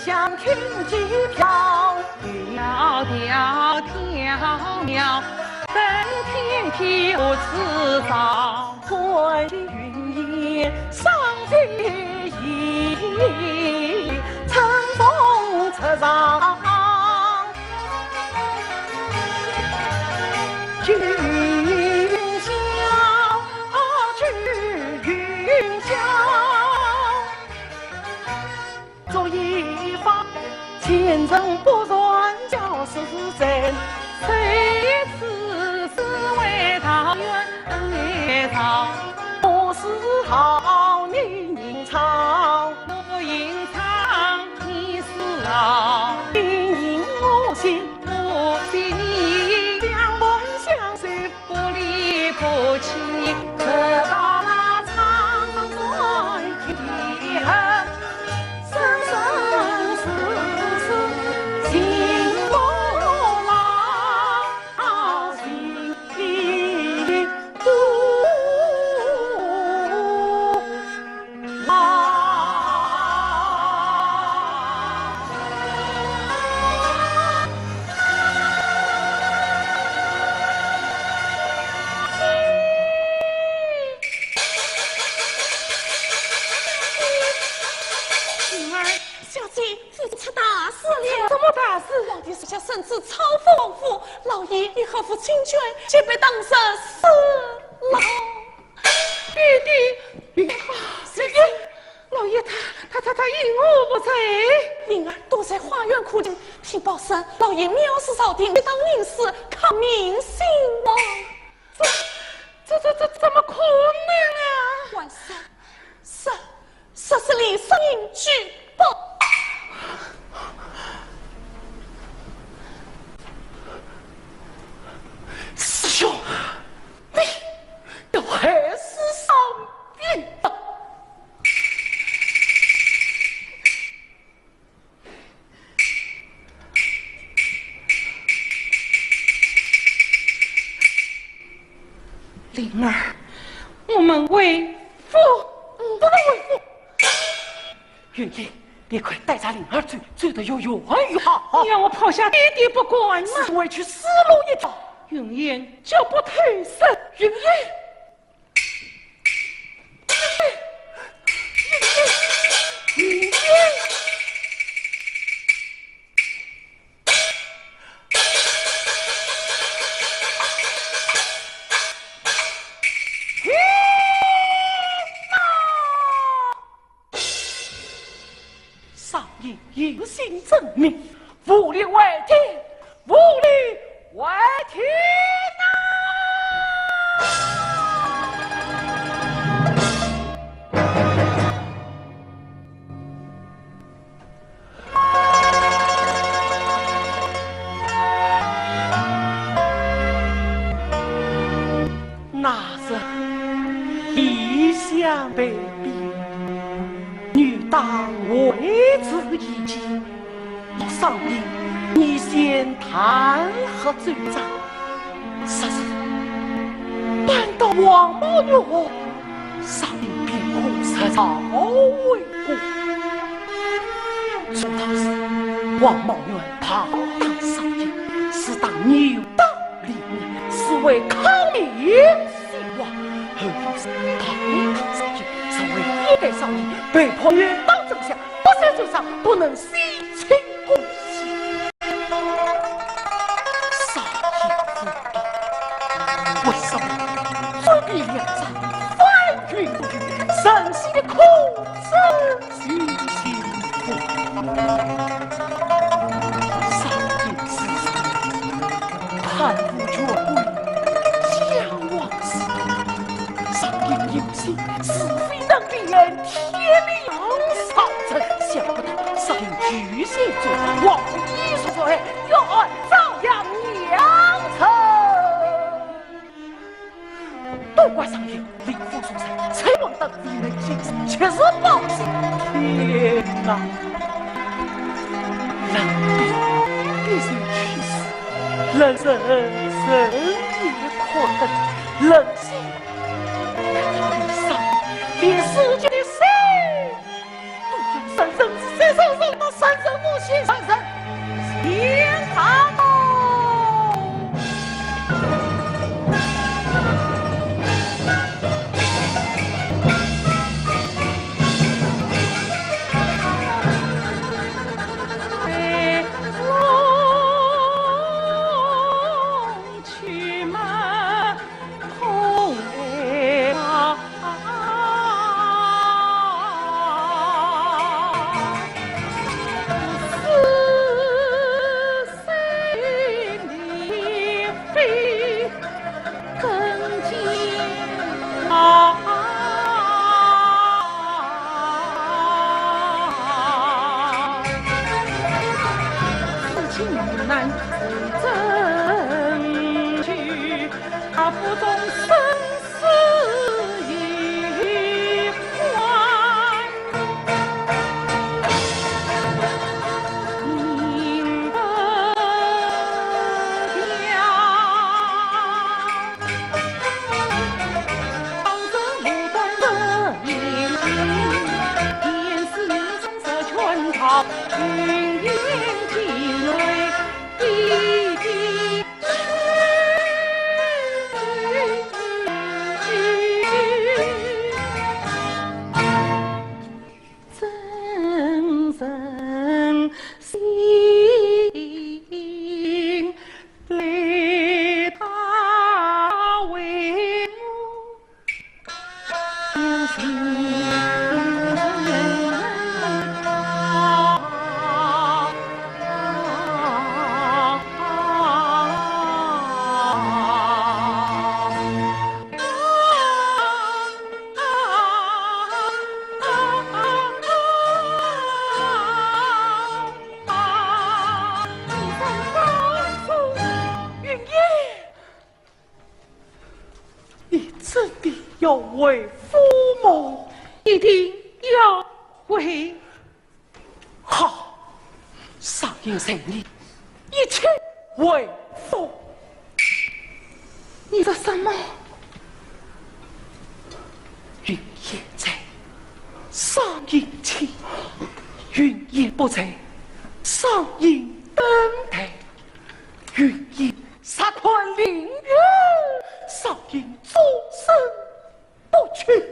Speaker 1: 想听几飘，迢迢迢迢，登天披无辞藻，归云烟上飞翼，乘风车上。去云霄，去云霄，做一方前程不断教世人，谁此是为桃源草，我是好你唱，我吟唱你是老，你吟我心，我心你两本相随不离不弃，直到那长短遗恨，生生世世心我老，心里独老。
Speaker 3: 小姐，你出大事了！
Speaker 1: 什么大事？
Speaker 3: 皇帝属下圣旨超丰富，老爷你何负侵权，却被当成死了。
Speaker 1: 弟弟，老爷他因我不在，
Speaker 3: 灵儿躲在花园苦等，听报声，老爷藐视朝廷，被当宁死，抗民兴亡。
Speaker 1: 这怎么可能啊？
Speaker 3: 晚上，是李圣英举报。
Speaker 1: 师兄，你要害死上宾啊！灵儿，我们为父，不能为父。云英，你快带着灵儿走得有远越好。你让我抛下弟弟不管吗？是委屈死路一条。云烟就不退身，云烟，云烟，上应有心证明，无力为天，无力为天那日异乡被逼，女当为子一计，上帝你先弹劾罪状，实是搬到王某女后，上帝便恐实朝为过。主当时王某女怕当上帝，是当牛当立命，是为抗民兴亡，后又是当上帝，是为一代少年被迫远当丞相，不是罪上不能西清公西。少爷知道为什么准备两张翻云覆雨，神奇的控制虚心腹。少爷之上，贪污权贵，将往事。少爷有心，是非能力人，天理少臣，想不到少爷居心作乱，忘乎艺术所爱，愿照样扬尘。都怪上爷领父所生，才望得敌人心死，却是报信天哪！人必须去死，人生生也可恨，人心连世界的谁都有生生之谁，生生的生生。难争取，他府中生死一关，宁得掉。当着无端的言行，便是声色圈套，云烟体内一滴真人心泪大为母心
Speaker 2: 你真的要为父母？
Speaker 1: 一定要为
Speaker 2: 好，上应承你，一切为父。
Speaker 1: 你的什么？
Speaker 2: 云烟在，上应起；云烟不在，上应登台。云烟杀宽凌月，上应终身不去。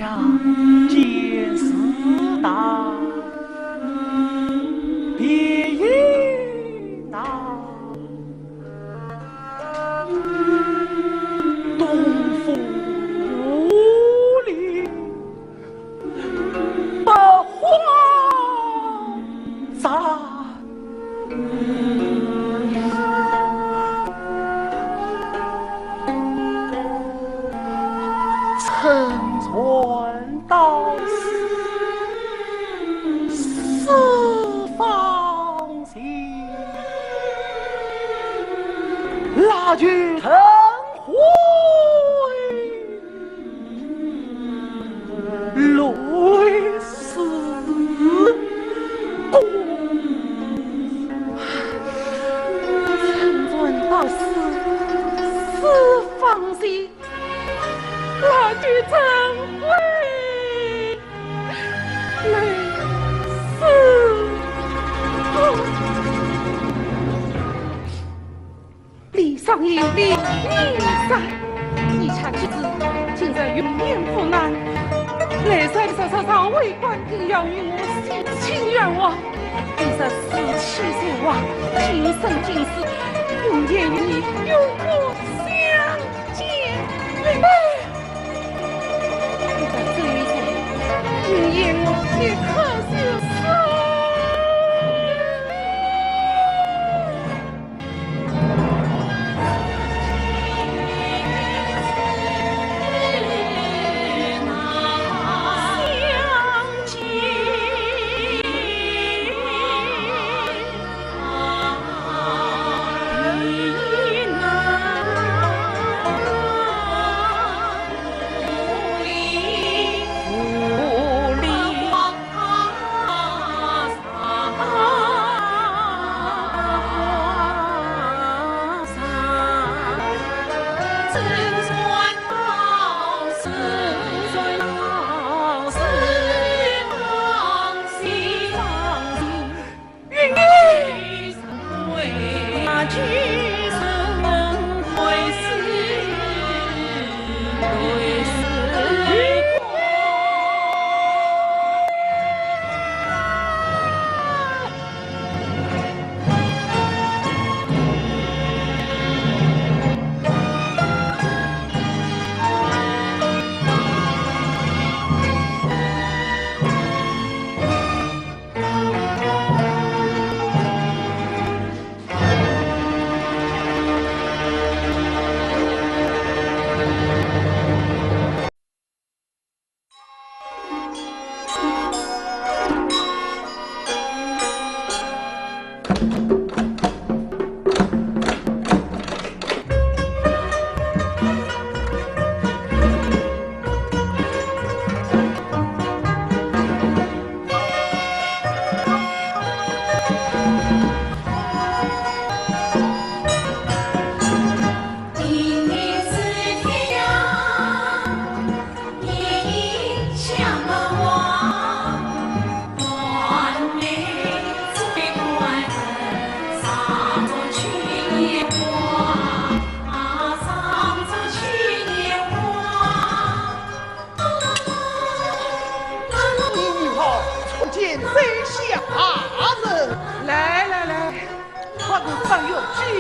Speaker 2: 相见时大，别亦难。东府里百花杂。乘船到四方行，蜡炬成灰，泪似光。
Speaker 1: 乘船到四方行，蜡炬成灰，泪似光。礼上应礼，礼上一场之子，竟在云烟府南。来生上为官，定要与我心亲愿望。你这17岁王，今生今世，永远与你永不相见。妹妹，你在这一天，云烟我也可惜死。去。
Speaker 3: 啊！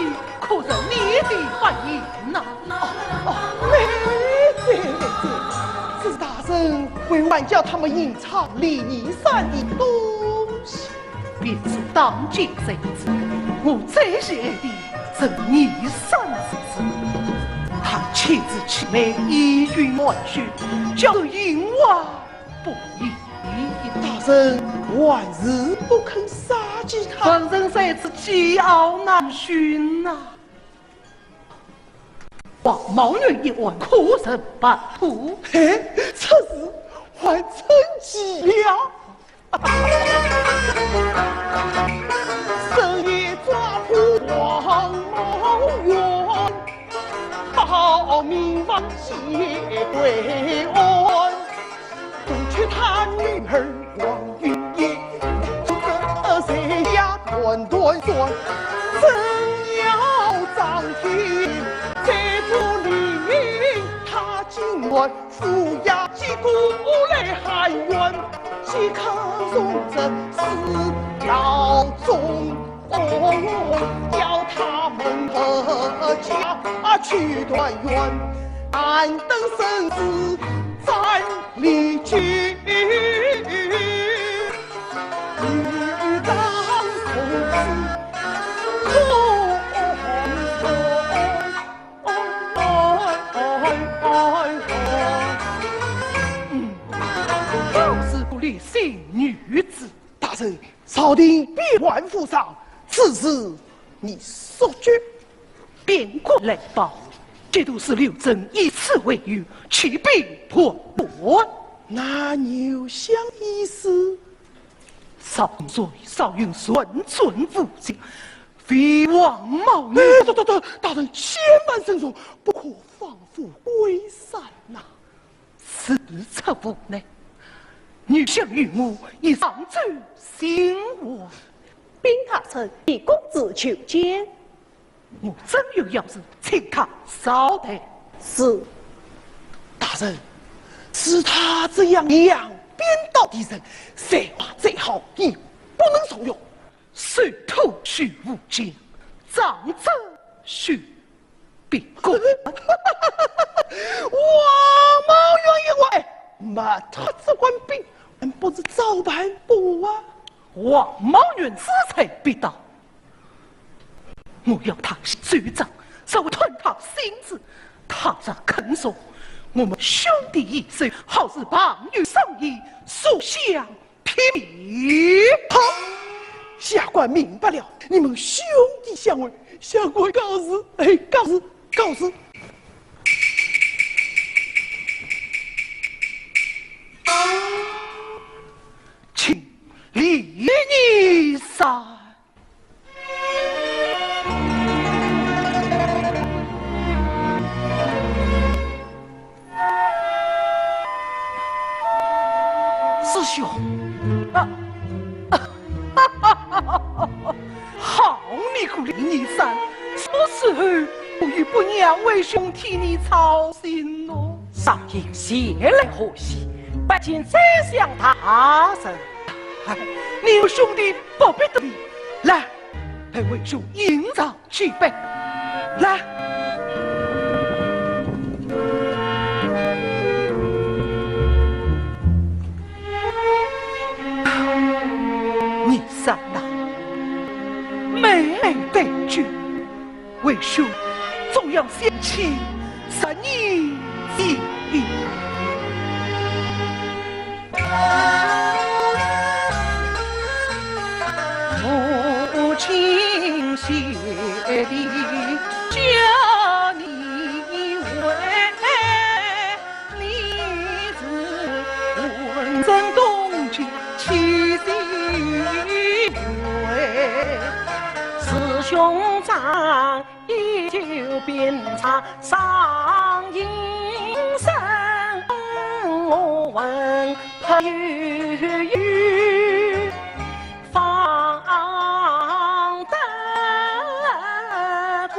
Speaker 4: 里可是你的反应呐？
Speaker 2: 没这，是大人为晚叫他们隐藏礼仪上的东西。
Speaker 4: 别说当今谁知，我最喜爱的是你三之子，他妻子妻妹一君万绪，叫做淫娃不义。
Speaker 2: 大人万日不肯杀击他，
Speaker 4: 本人在此桀骜难驯呐。王某女一晚苦审半途，
Speaker 2: 嘿，此事还真急了。深夜抓捕王某元，报明王谢归安，终却他女儿王云英，这谁呀断断断，真要涨停，再不理他今晚负压击鼓来喊冤。岂可容这事要中要他们何家去断冤，安等生死暂离去。欲当从
Speaker 4: 是不理性女子。
Speaker 2: 大人，朝廷必还府上，此事你所决。
Speaker 4: 边国来报，这都是刘真以此为由，去兵破罗。
Speaker 2: 那有相意思？
Speaker 4: 少云顺存父亲，非王某女。
Speaker 2: 大人千万慎重，不可放虎归山呐！
Speaker 4: 此策不呢？女相与我已上奏新我，
Speaker 3: 禀大臣，以公子求见。
Speaker 4: 我真有要事，请他稍待。
Speaker 3: 是。
Speaker 2: 大人，是他这样两边倒的人，谁话最好也不能受用。
Speaker 4: 水头须无间，长者须秉公。
Speaker 2: 王某愿意为，骂他这官兵，不是照办不啊？
Speaker 4: 王某元资财必到，我要他局长稍微吞他心子，他若肯说，我们兄弟一生好似旁女生意，素相披靡。
Speaker 2: 好，下官明白了，你们兄弟相会，下官告辞。告辞。
Speaker 4: 请离你散。师兄，好你个离你散，什么时候不与不娘为兄替你操心哦？
Speaker 1: 上应谢来何喜？不仅再想他人，
Speaker 4: 你兄弟不必得意，来，陪为兄营造举杯，来。你三呐，美美对句，为兄总要先起三你一意。母亲写的叫你为你是文正东去七心为，
Speaker 1: 师兄长依旧鞭插上阴山，我问他语方得归，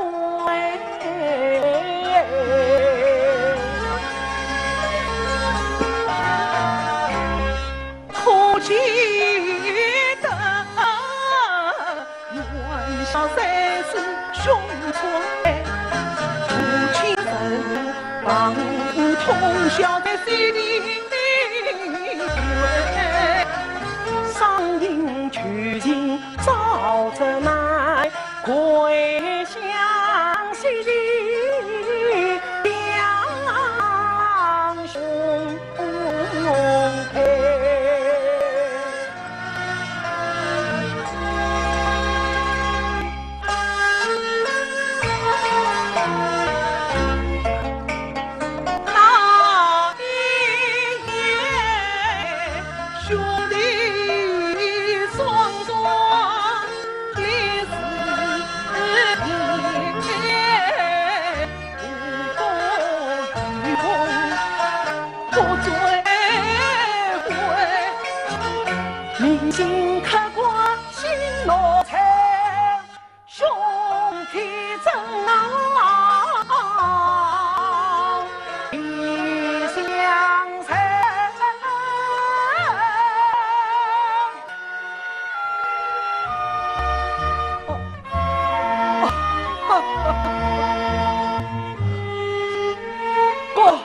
Speaker 1: 可记得元宵3是兄
Speaker 4: 通宵在水里
Speaker 1: 上应取经早着来，归乡西里两兄配。铭心刻挂心若尘，兄弟真好一相随。
Speaker 4: 过。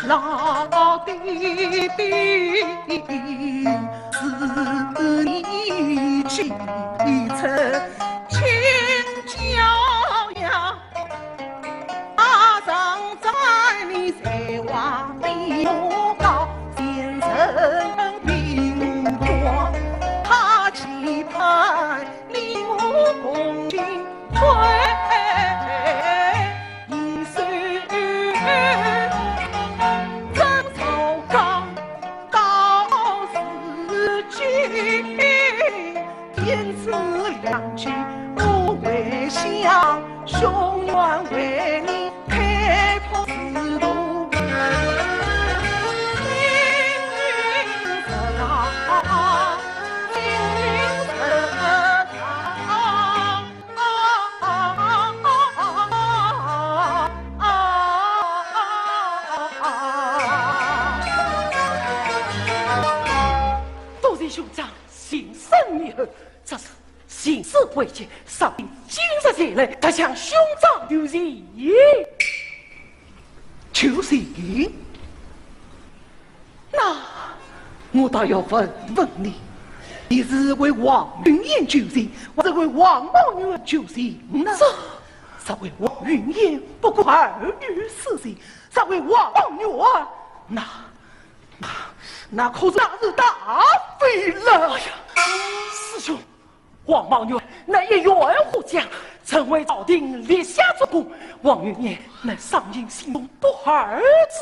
Speaker 4: 老弟弟，是你启程请教呀，马上在你在望的目高先生兵光，他期盼你我共进退。天赐良机，我为想，兄愿为你开拓思路。青云色长，青云色
Speaker 1: 多谢兄长心生以后，这是行事规矩，上帝今日前来，他向兄长有礼。
Speaker 4: 求谁？那我倒要问问你，你是为王云燕求情，还是为王茂女儿求情呢？是为王云燕不顾儿女私情，是为王茂女儿，那可是大是大非了。
Speaker 1: 哎呀，师兄，王茂女乃一员护将，曾为朝廷立下足功。王云燕乃上京心中不儿之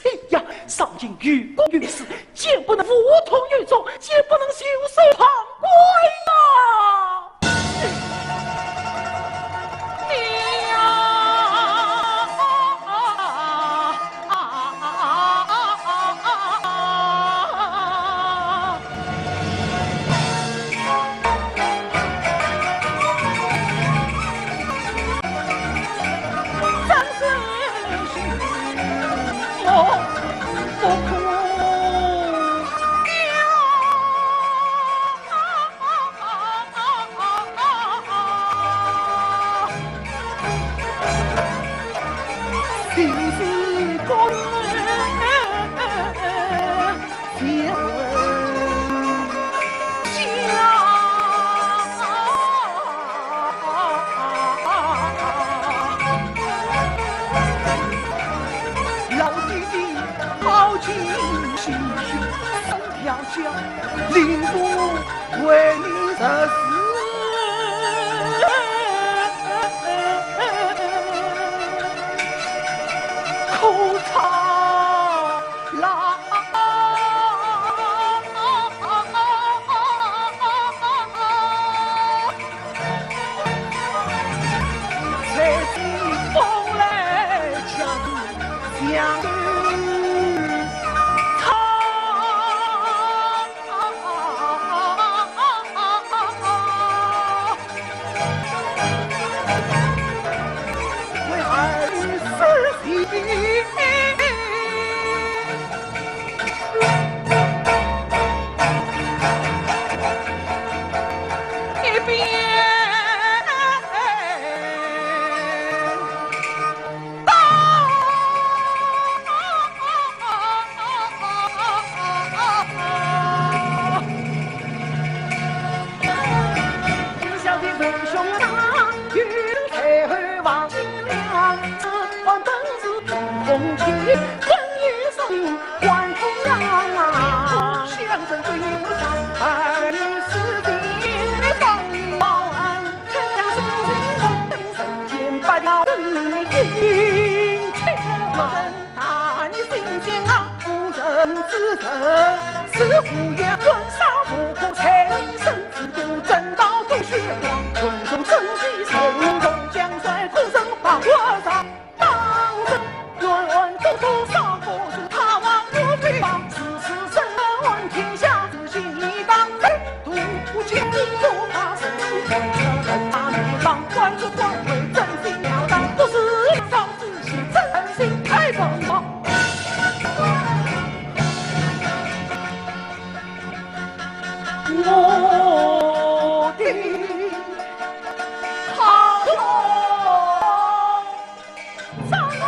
Speaker 1: 妻呀，上京于公于私，坚不能服从于众，坚不能袖手旁观呐。
Speaker 4: 领主为你的死，口唱郎。在西风。相思长。为儿女死心。是胡言乱杀不可才能生之度，正道都血光，纯属真气神中将帅，苦生把我杀，当真冤冤都头杀不出，他王我非王，此时身闻天下，自信一当真，独千里不怕死，他女方官主官位真心了当，不是少自信，真心太疯狂。我的好友上了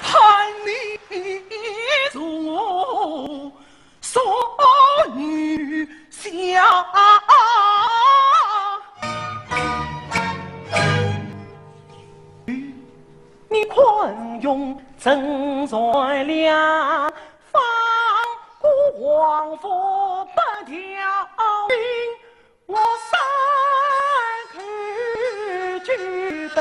Speaker 4: 盼你做所女下，你宽容正在了，放过王府不调兵，我三去举杯。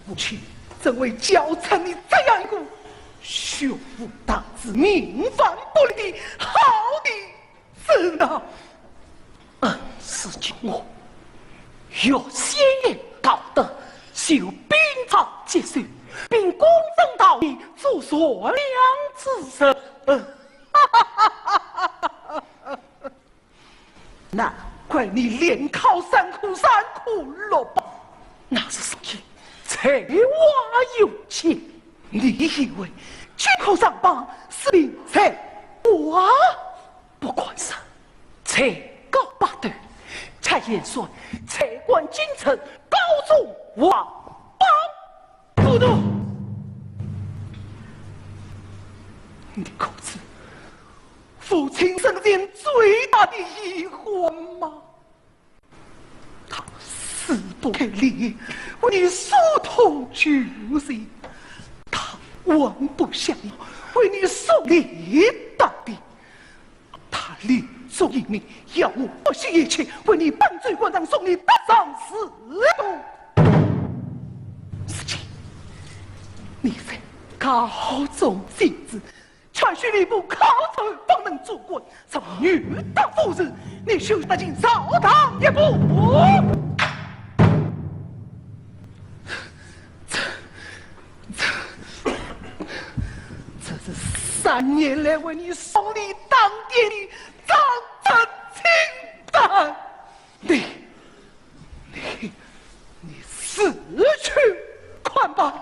Speaker 4: 母亲怎会教成你这样一个胸无大志、命犯不利的好的人呢？事情我若先言道德，受兵法结束，并公正道义，做所良之事。难怪你连考3苦3苦了吧？那是什么？才华有钱，你以为举口上榜是名才华？不管是才高八斗，才言算，才冠京城，高中王榜，不懂。你可知父亲生前最大的遗憾吗？他死不给力，为你疏通旧事，他万不想要为你送礼到底。他临终一命，要我不惜一切为你办罪关长，送你登上仕途。事情，你非高中弟子，全需礼部考察方能做官，上女当夫人，你休得进朝堂一步。这是3年来为你送礼当爹的张真清单，你死去快吧！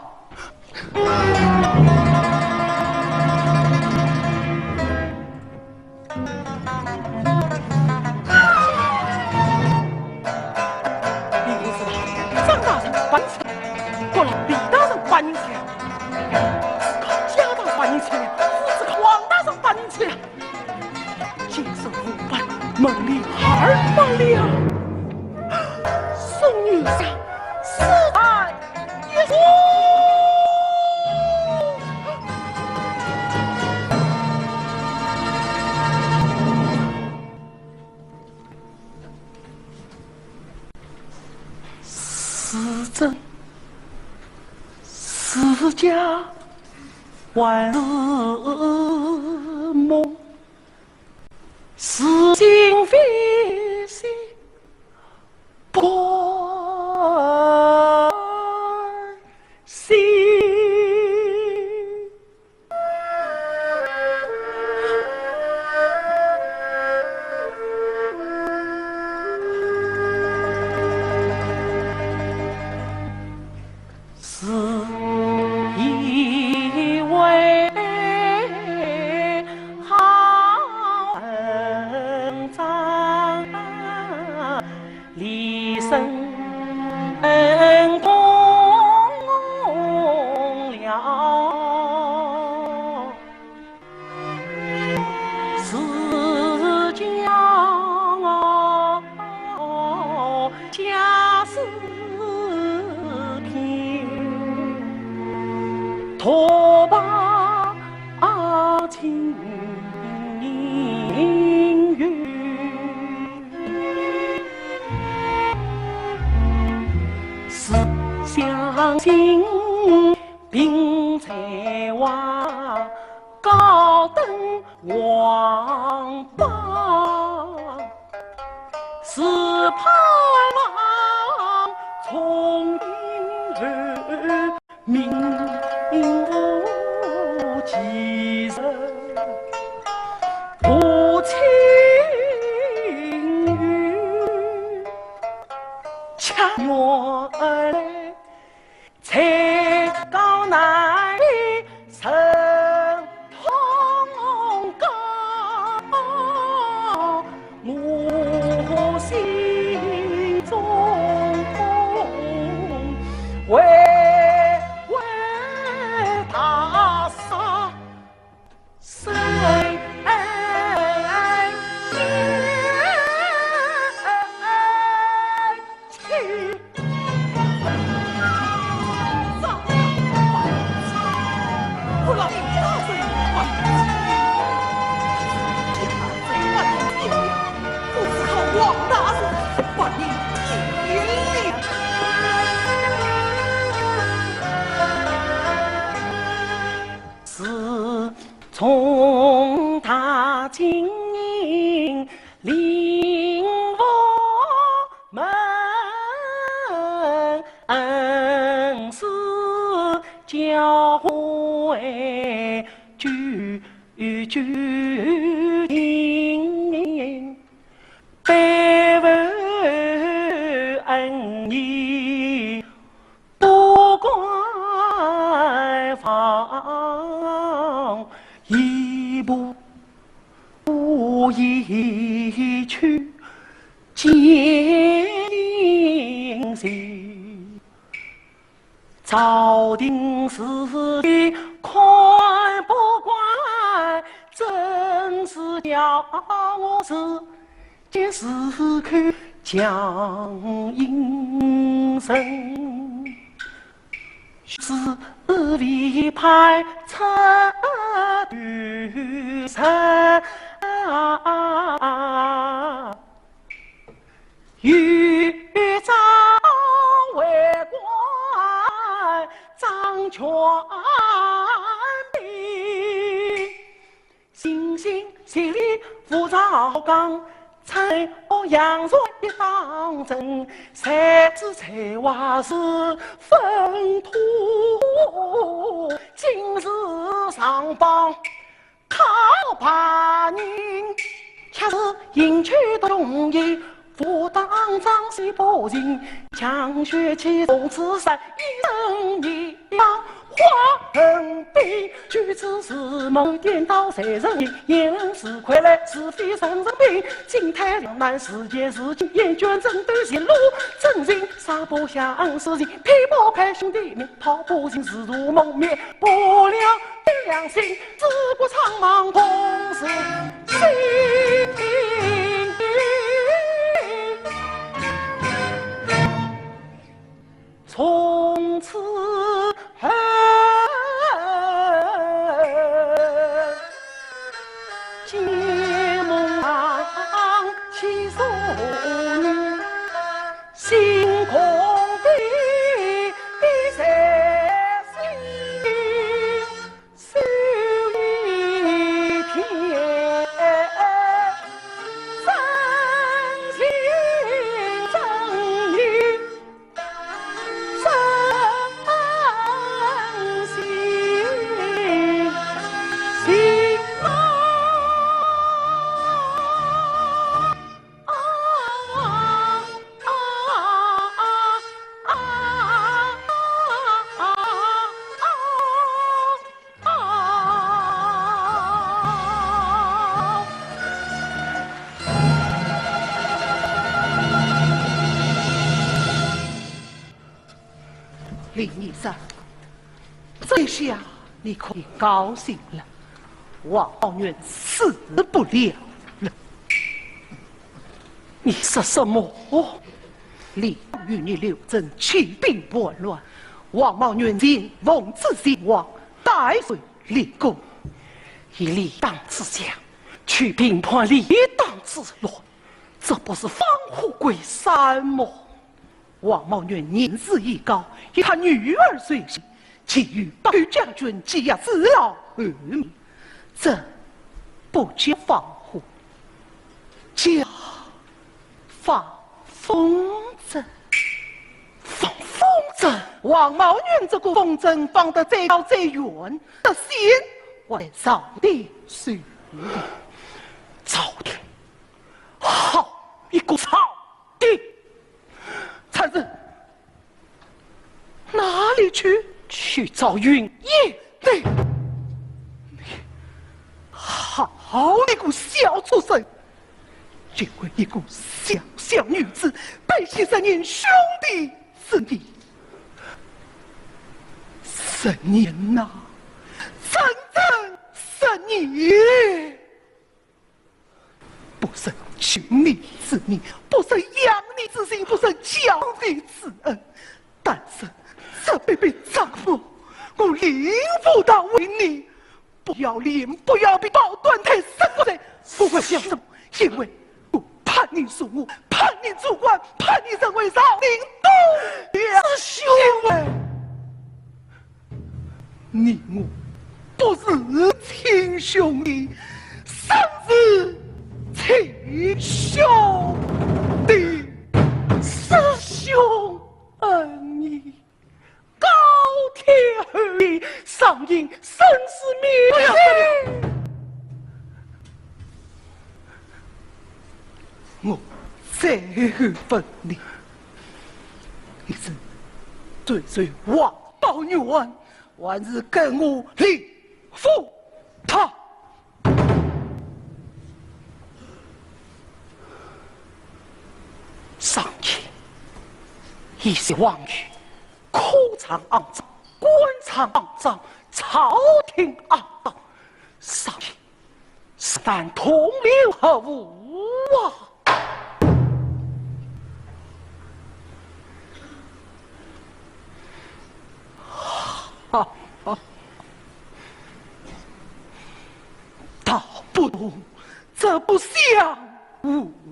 Speaker 4: 张大人搬车，过了李大人搬车，加大搬车。去了，今生无伴，梦里孩儿不了。宋女侠，死在一说。是真是假，还是梦？是心非心，不关心。是以为好人长，离生共了，是将家事托把情缘，是相信并才华高登王榜，是盼望从今而明无其人，无情缘，恰缘来才高难神通高，我心中为他杀谁去？不老大声唤不是靠王大人把你引领。是从他经营令我们是教诲句句听，百闻恩义不关放，一步一去坚定心，朝廷事理看不惯，真是叫我是见时刻将应声，是为派出女神豫章为官掌权柄，心心协力扶朝纲，才杨水当真，才知才华是粪土，今日上榜靠把人，恰是迎娶的容易，不当张西不进，强学起从此山一生一样花人悲，举止是梦颠倒谁人意，言人是傀儡是非生人病，金太两难世界是情，厌倦针对心路真人杀不相识情，劈不开兄弟命，逃不进是如梦灭不了良心，自古苍茫同是林医生，这下你可以高兴了，王茂元死不了了。你说什么？李与你刘正起兵叛乱，王茂元因奉旨前往，带回立功，以立党之下去平叛立党之乱，这不是放虎归山吗？王茂元年事已高，以他女儿随行，其余八区将军羁押自老而命，这不叫放虎，叫放风筝。放风筝，王茂元这个风筝放得再高再远，这心我在上帝手里。朝廷，好一个朝廷！参人，哪里去？去找云夜对。你好一个小畜生！因为一个小小女子背弃神人兄弟是你，神人呐，真正是你！不生求你之命，不生养你之心，不生教你之恩，但是这辈辈丈夫，我领不到为你，不要脸，不要比保断太生活在，不会想什么，因为我盼你属我，盼你主官，盼你成为少林东师兄。你我不是亲兄弟，甚至亲兄弟，师兄恩义，高天厚地，上应生死命。我再问你，你是对罪王道女恩，还是跟我立负他？上天一些妄语，口常肮脏，官场肮脏，朝廷肮脏，上天是但同流合污啊！道不同，则不相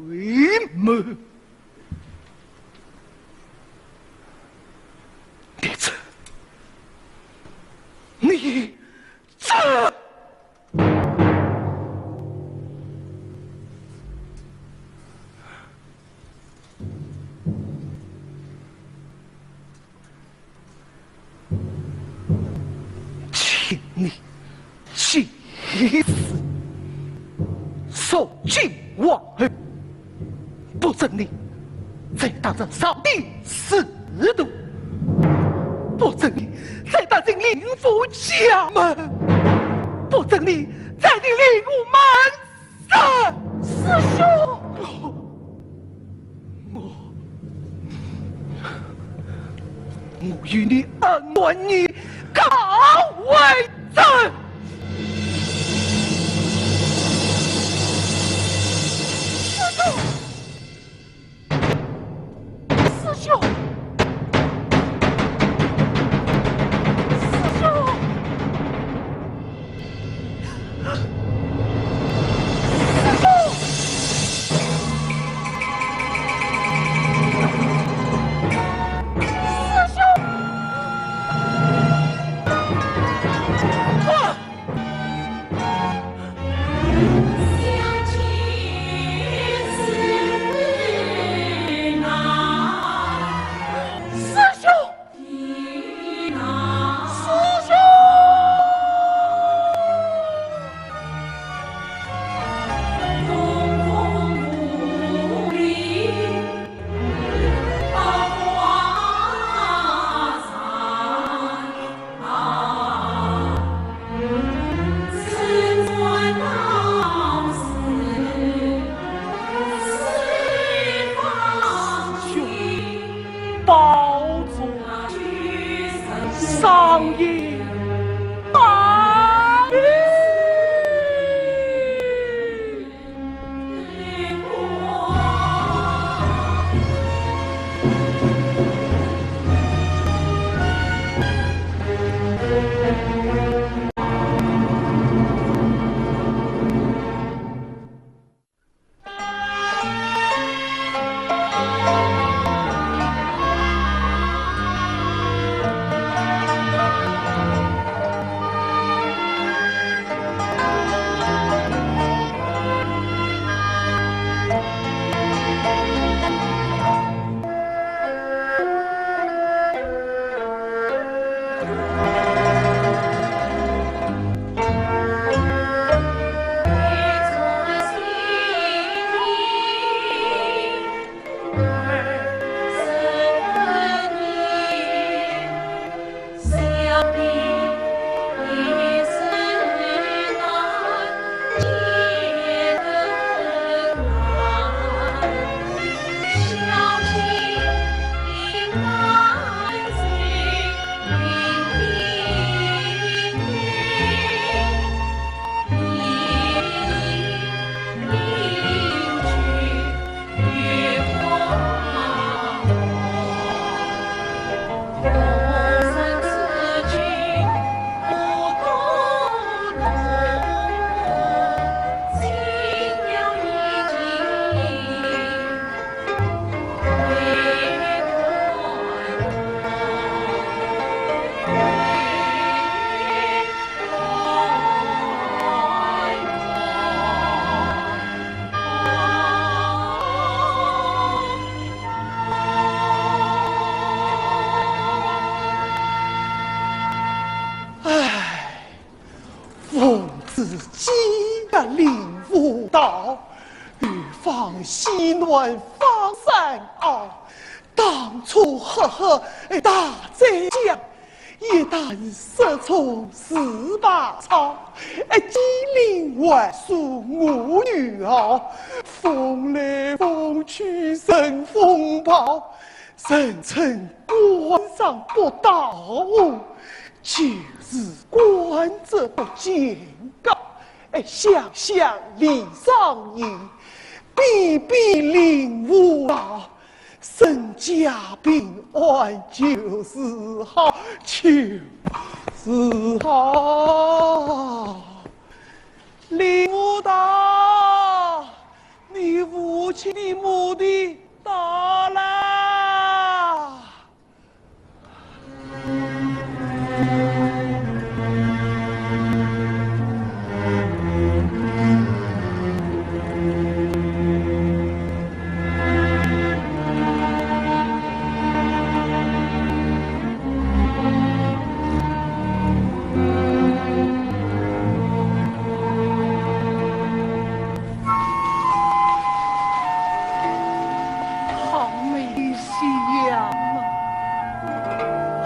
Speaker 4: 为谋。列子，你这请你去死，受尽忘恩，不准你再当着扫地司徒，不准你再打进灵府家门，不准你再进灵武门上。师兄，我与你恩断义告为证。师兄，师兄，奉自己的领悟道，欲放西暖方山坳。当初呵呵大贼将，一旦射出18草，机灵万数我女儿，风来风去乘风跑，人称官上不到，就是官者不见高，想想李上言，必必领悟道。身家平安就是好，就是好。领悟到，你父亲的目的到了。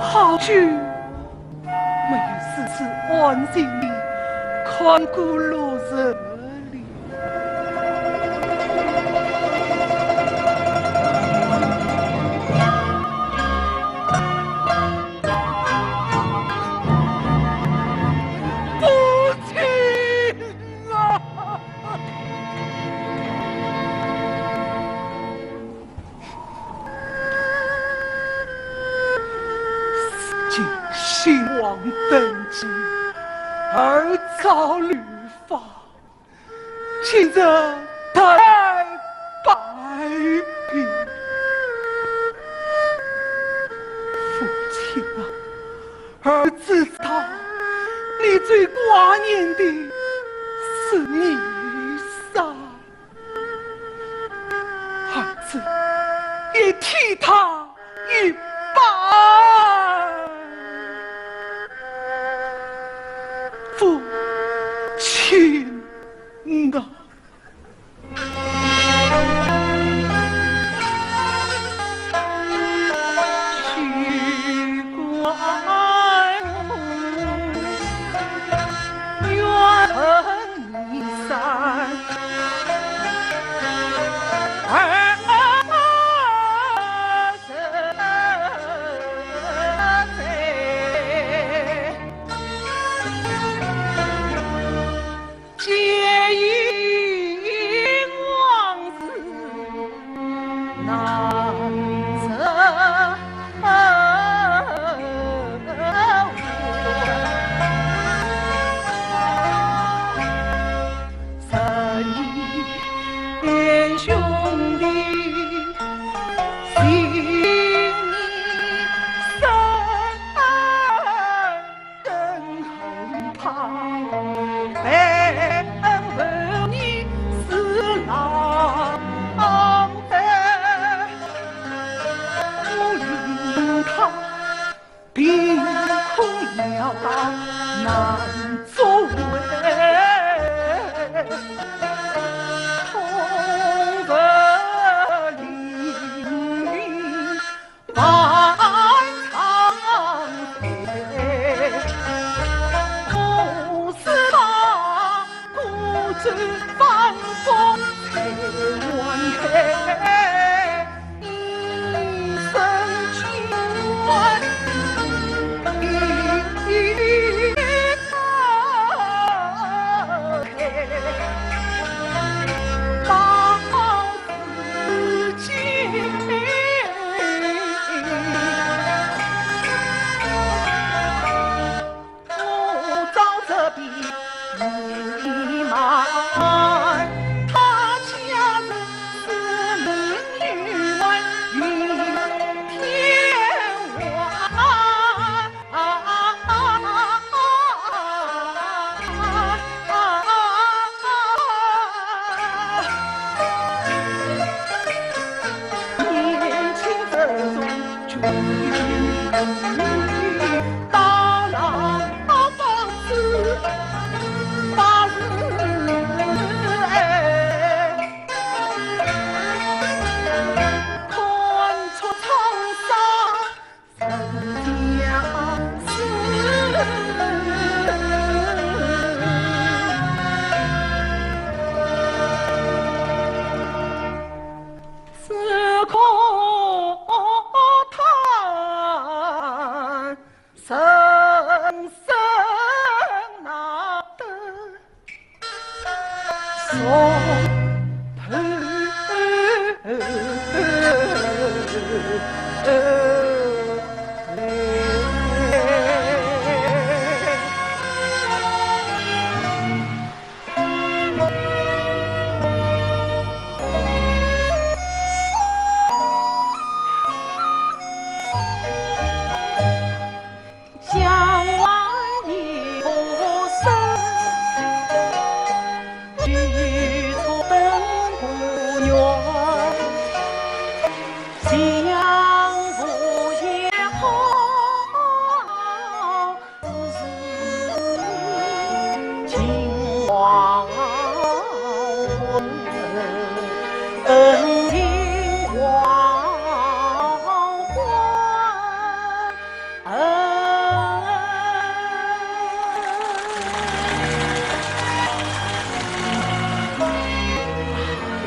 Speaker 4: 好久没有丝丝安静地看过落日里，父亲啊！兴亡登基，而遭律法，亲着太白皮。父亲啊，儿子知道你最挂念的是你噻，儿子也替他一把。父亲啊，去关远离山，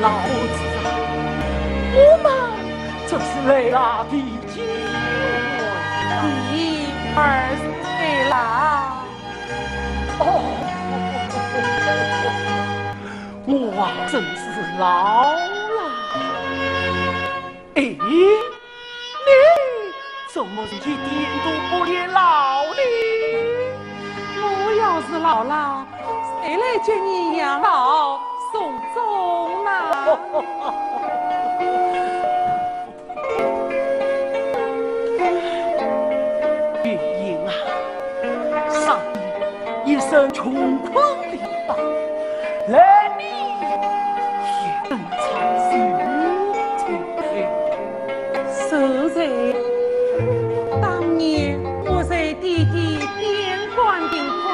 Speaker 1: 老子啊，我们这是来了的机会，
Speaker 2: 你20岁了。
Speaker 1: 我啊真是老了。哎，你怎么一点都不年老呢？
Speaker 2: 我要是老了，谁来接你养老送终呢？
Speaker 1: 月英啊，上帝一生穷困潦倒，来你也能尝受
Speaker 2: 实在，当年我在弟弟边关病况，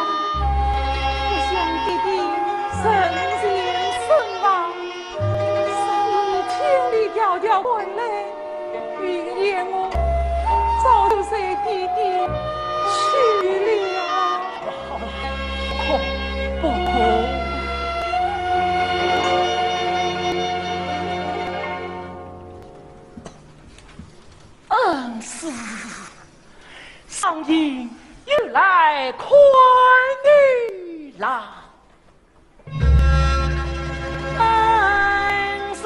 Speaker 2: 不想弟弟身陷身亡，所以千里迢迢回来，云言我早就随弟弟去了。
Speaker 1: 不可。是，上인又来看你啦。恩师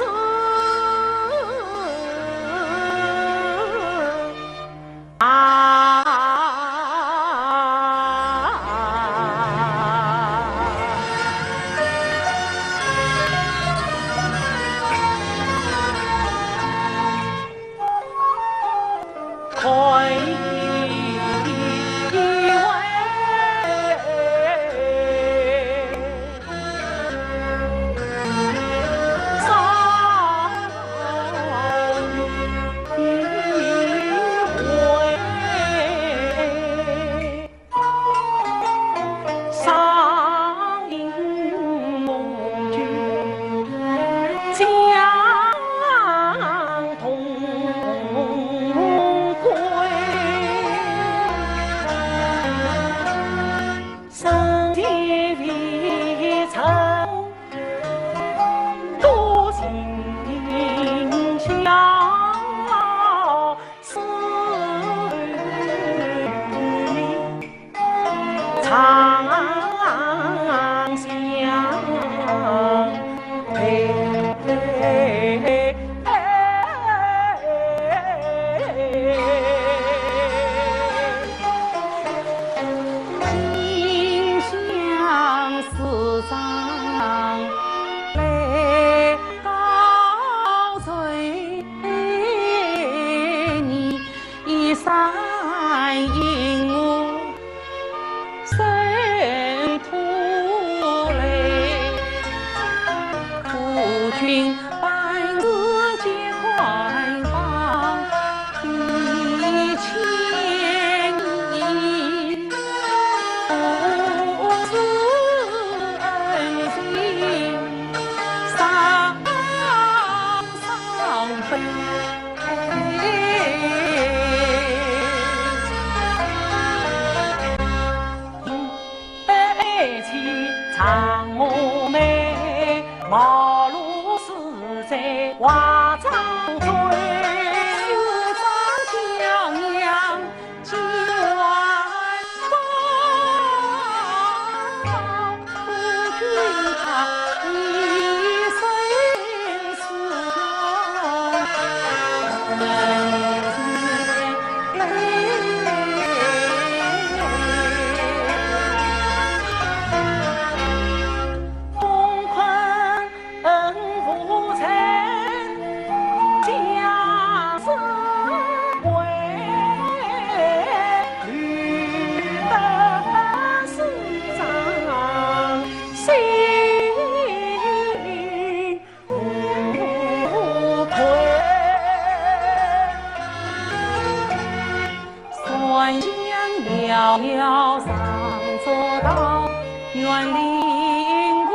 Speaker 1: 愿领吾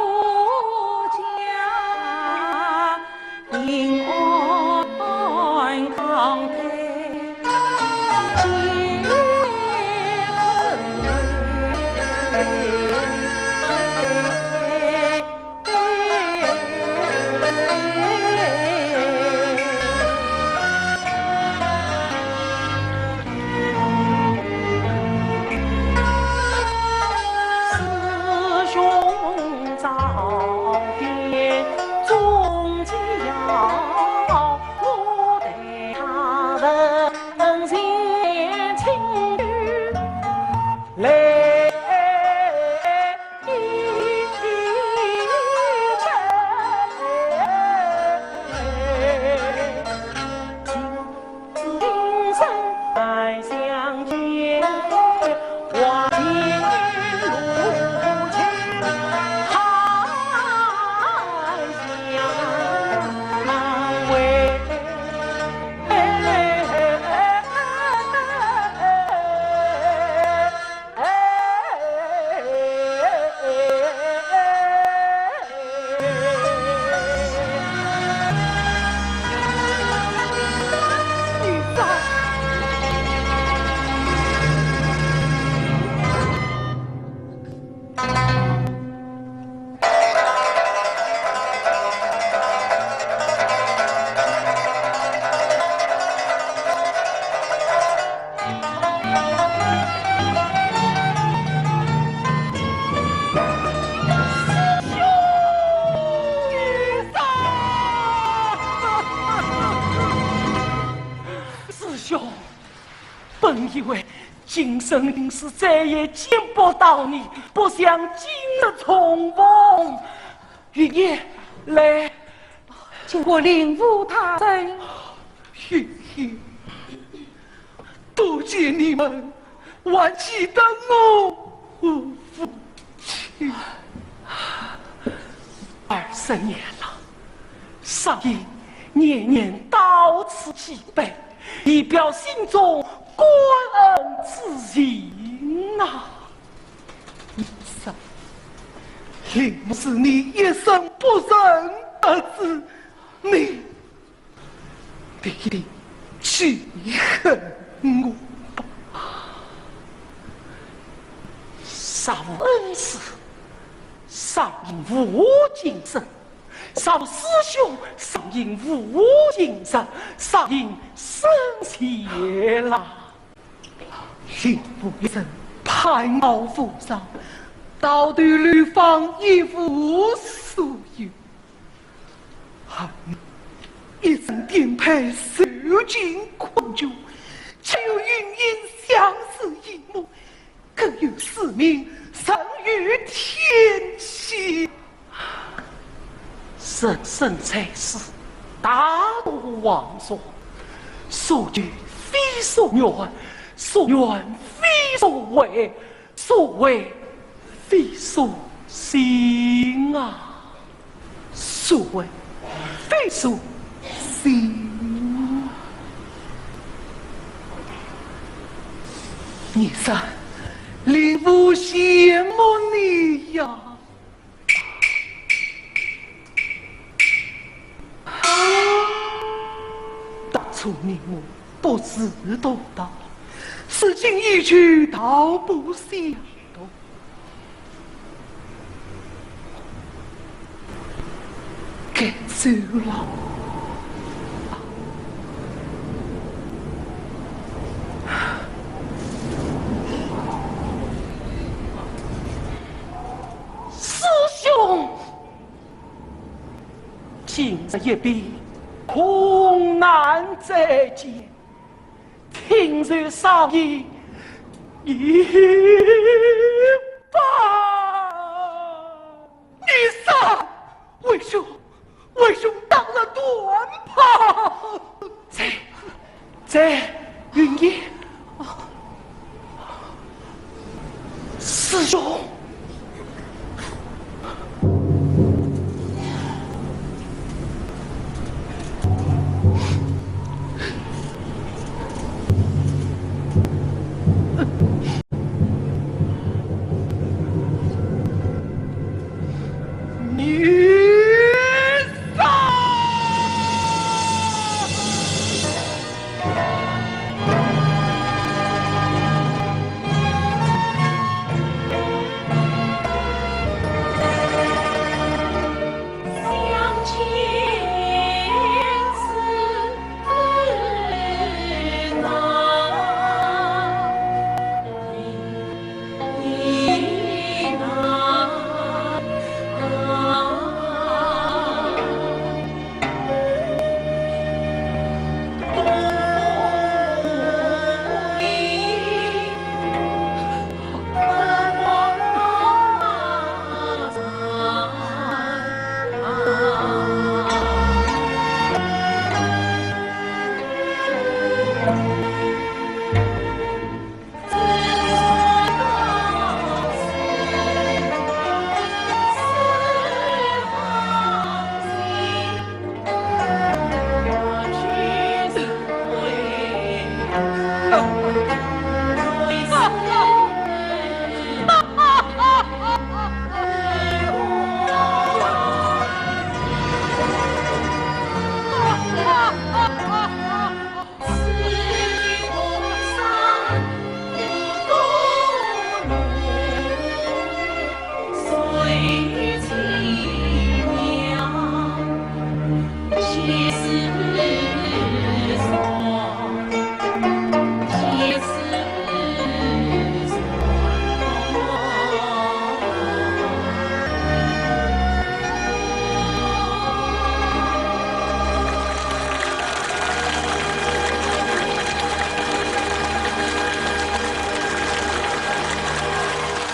Speaker 1: 家，平安康泰。本以为今生今世再也见不到你，不想今日重逢。玉叶，来，请我领悟他人。
Speaker 4: 玉叶，多谢你们，还记得我父亲。
Speaker 1: 20年了，上爷年年到此祭拜，以表心中关恩之情啊！
Speaker 4: 上，领是你一生不仁的子，你必定记恨我吧？
Speaker 1: 少恩师，上应无尽生；少师兄，上应无尽生；上应生血啦。
Speaker 4: 领父一生攀傲扶上，倒对吕方一无所有。汉一生颠沛受尽困窘，却又云烟相似一幕，更有使命生于天心。
Speaker 1: 生生在世，大度忘所，所惧非所愿，所愿非所为，所为非所行啊！
Speaker 4: 所为非所行。你三，令我羡慕你呀！当初你我不知道道，此情一去道不相同。该走了。
Speaker 1: 师兄，今日一别，空难再见。听说少爷已